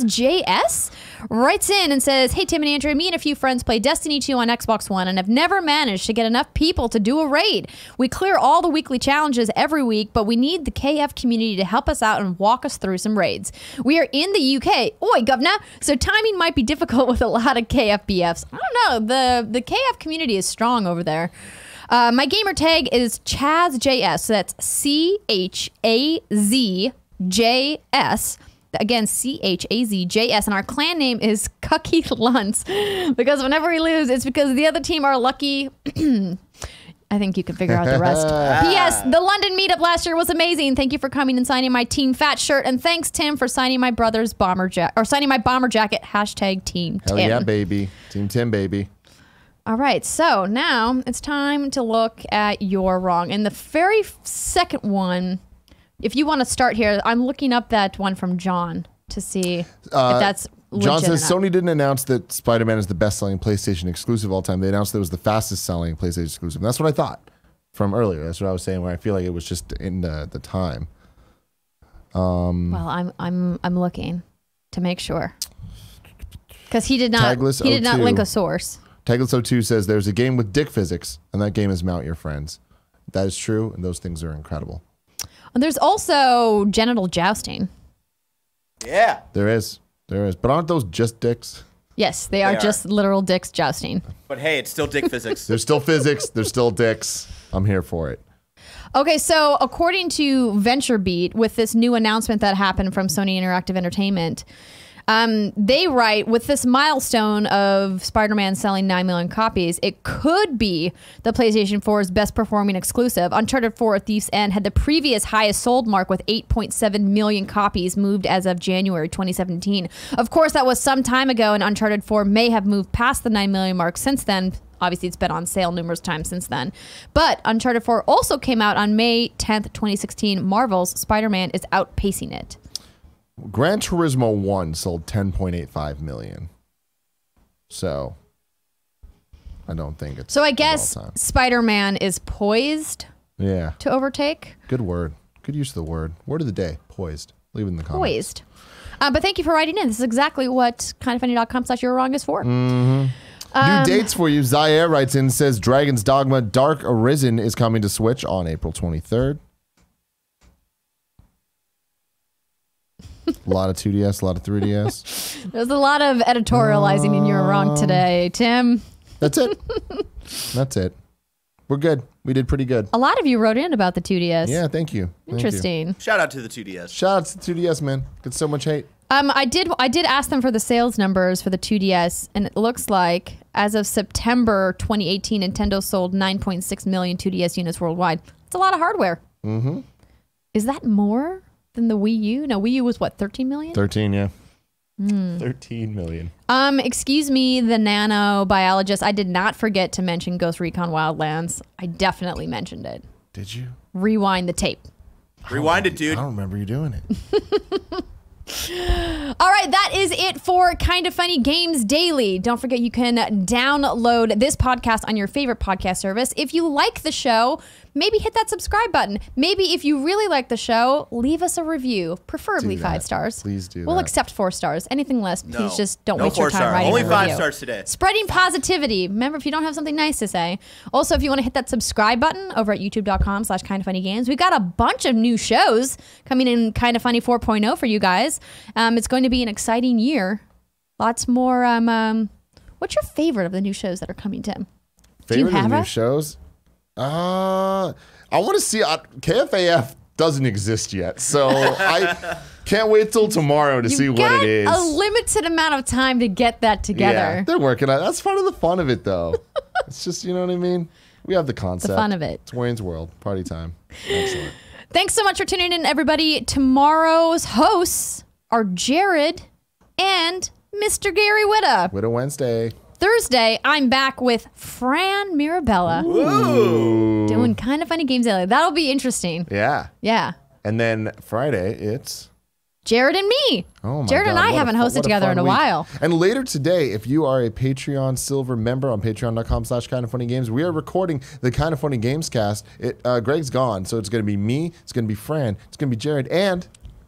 Speaker 1: JS writes in and says, hey, Tim and Andrea, me and a few friends play Destiny 2 on Xbox One and have never managed to get enough people to do a raid. We clear all the weekly challenges every week, but we need the KF community to help us out and walk us through some raids. We are in the UK. Oi, governor. So timing might be difficult with a lot of KFBFs. I don't know. The KF community is strong over there. My gamer tag is ChazJS. So that's ChazJS. Again, ChazJS. And our clan name is Cucky Luntz. Because whenever we lose, it's because the other team are lucky. I think you can figure out the rest. P.S. The London meetup last year was amazing. Thank you for coming and signing my Team Fat shirt. And thanks, Tim, for signing my brother's bomber jacket. Or signing my bomber jacket. Hashtag Team Tim.
Speaker 2: Hell yeah, baby. Team Tim, baby.
Speaker 1: All right, so now it's time to look at your wrong. And the very second one, if you want to start here, I'm looking up that one from John to see if that's legit.
Speaker 2: John says
Speaker 1: or not.
Speaker 2: Sony didn't announce that Spider-Man is the best-selling PlayStation exclusive of all time. They announced that it was the fastest-selling PlayStation exclusive. And that's what I thought from earlier. That's what I was saying, where I feel like it was just in the time.
Speaker 1: Well, I'm looking to make sure because he did not
Speaker 2: Tagless02.
Speaker 1: link a source.
Speaker 2: Tagless02 says there's a game with dick physics, and that game is Mount Your Friends. That is true, and those things are incredible.
Speaker 1: And there's also genital jousting.
Speaker 4: Yeah.
Speaker 2: There is. But aren't those just dicks?
Speaker 1: Yes, they are just literal dicks jousting.
Speaker 4: But hey, it's still dick physics.
Speaker 2: There's still physics. There's still dicks. I'm here for it.
Speaker 1: Okay, so according to VentureBeat, with this new announcement that happened from Sony Interactive Entertainment, they write, with this milestone of Spider-Man selling 9 million copies, it could be the PlayStation 4's best performing exclusive. Uncharted 4: A Thief's End had the previous highest sold mark with 8.7 million copies moved as of January 2017. Of course, that was some time ago, and Uncharted 4 may have moved past the 9 million mark since then. Obviously, it's been on sale numerous times since then. But Uncharted 4 also came out on May 10th, 2016. Marvel's Spider-Man is outpacing it.
Speaker 2: Gran Turismo 1 sold 10.85 million. So, I don't think it's...
Speaker 1: So I guess Spider-Man is poised to overtake.
Speaker 2: Good word. Good use of the word. Word of the day. Poised. Leave it in the comments.
Speaker 1: Poised. But thank you for writing in. This is exactly what kindoffunny.com/you'rewrong is for.
Speaker 2: New dates for you. Zaire writes in and says Dragon's Dogma Dark Arisen is coming to Switch on April 23rd. A lot of 2DS, a lot of 3DS.
Speaker 1: There's a lot of editorializing in You're Wrong today, Tim.
Speaker 2: That's it. That's it. We're good. We did pretty good.
Speaker 1: A lot of you wrote in about the 2DS.
Speaker 2: Yeah, thank you.
Speaker 1: Interesting.
Speaker 4: Shout out to the 2DS.
Speaker 2: Shout out to the 2DS, man. Get so much hate.
Speaker 1: I did ask them for the sales numbers for the 2DS, and it looks like as of September 2018, Nintendo sold 9.6 million 2DS units worldwide. It's a lot of hardware. Mm-hmm. Is that more than the Wii U? No, Wii U was what, 13 million?
Speaker 2: 13, yeah. 13 million.
Speaker 1: Excuse me, the nanobiologist. I did not forget to mention Ghost Recon Wildlands. I definitely mentioned it.
Speaker 2: Did you?
Speaker 1: Rewind the tape.
Speaker 4: Rewind it, dude.
Speaker 2: I don't remember you doing it.
Speaker 1: All right, that is it for Kind of Funny Games Daily. Don't forget you can download this podcast on your favorite podcast service. If you like the show, maybe hit that subscribe button. Maybe if you really like the show, leave us a review, preferably 5 stars.
Speaker 2: Please do
Speaker 1: We'll
Speaker 2: that.
Speaker 1: accept 4 stars. Anything less, please
Speaker 4: No.
Speaker 1: just don't
Speaker 4: No
Speaker 1: waste your
Speaker 4: 4
Speaker 1: time
Speaker 4: star.
Speaker 1: writing
Speaker 4: Only
Speaker 1: a
Speaker 4: 5
Speaker 1: review.
Speaker 4: stars today.
Speaker 1: Spreading positivity. Remember, if you don't have something nice to say. Also, if you want to hit that subscribe button over at youtube.com/kindoffunnygames, we got a bunch of new shows coming in Kind of Funny 4.0 for you guys. It's going to be an exciting year. Lots more. What's your favorite of the new shows that are coming, Tim?
Speaker 2: Favorite
Speaker 1: have
Speaker 2: of the
Speaker 1: a-
Speaker 2: new shows? I want to see... KFAF doesn't exist yet, so I can't wait till tomorrow to see what it is.
Speaker 1: A limited amount of time to get that together.
Speaker 2: Yeah, they're working on it. That's part of the fun of it, though. It's just, you know what I mean? We have the concept.
Speaker 1: The fun of it.
Speaker 2: It's Wayne's World. Party time. Excellent.
Speaker 1: Thanks so much for tuning in, everybody. Tomorrow's hosts are Jared and Mr. Gary Whitta.
Speaker 2: Widow Wednesday.
Speaker 1: Thursday, I'm back with Fran Mirabella.
Speaker 4: Ooh.
Speaker 1: Doing Kind of Funny Games Daily. That'll be interesting.
Speaker 2: Yeah.
Speaker 1: Yeah.
Speaker 2: And then Friday, it's...
Speaker 1: Jared and me.
Speaker 2: Oh my
Speaker 1: Jared
Speaker 2: God,
Speaker 1: and I
Speaker 2: what a
Speaker 1: haven't
Speaker 2: fu-
Speaker 1: hosted
Speaker 2: what
Speaker 1: together
Speaker 2: fun
Speaker 1: in a
Speaker 2: week.
Speaker 1: while.
Speaker 2: And later today, if you are a Patreon Silver member on patreon.com/kindoffunnygames, we are recording the Kind of Funny Games cast. Greg's gone, so it's going to be me, it's going to be Fran, it's going to be Jared, and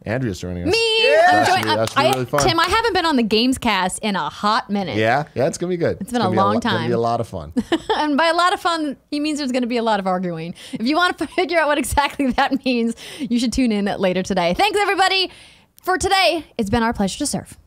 Speaker 2: Andrea's joining us.
Speaker 1: Me.
Speaker 4: Yeah.
Speaker 1: I'm
Speaker 2: That's gonna be really fun.
Speaker 1: Tim, I haven't been on the Games Cast in a hot minute.
Speaker 2: Yeah, it's gonna be good.
Speaker 1: It's been a long time.
Speaker 2: It's gonna be a lot of fun.
Speaker 1: And by a lot of fun, he means there's going to be a lot of arguing. If you want to figure out what exactly that means, you should tune in later today. Thanks, everybody. For today, it's been our pleasure to serve.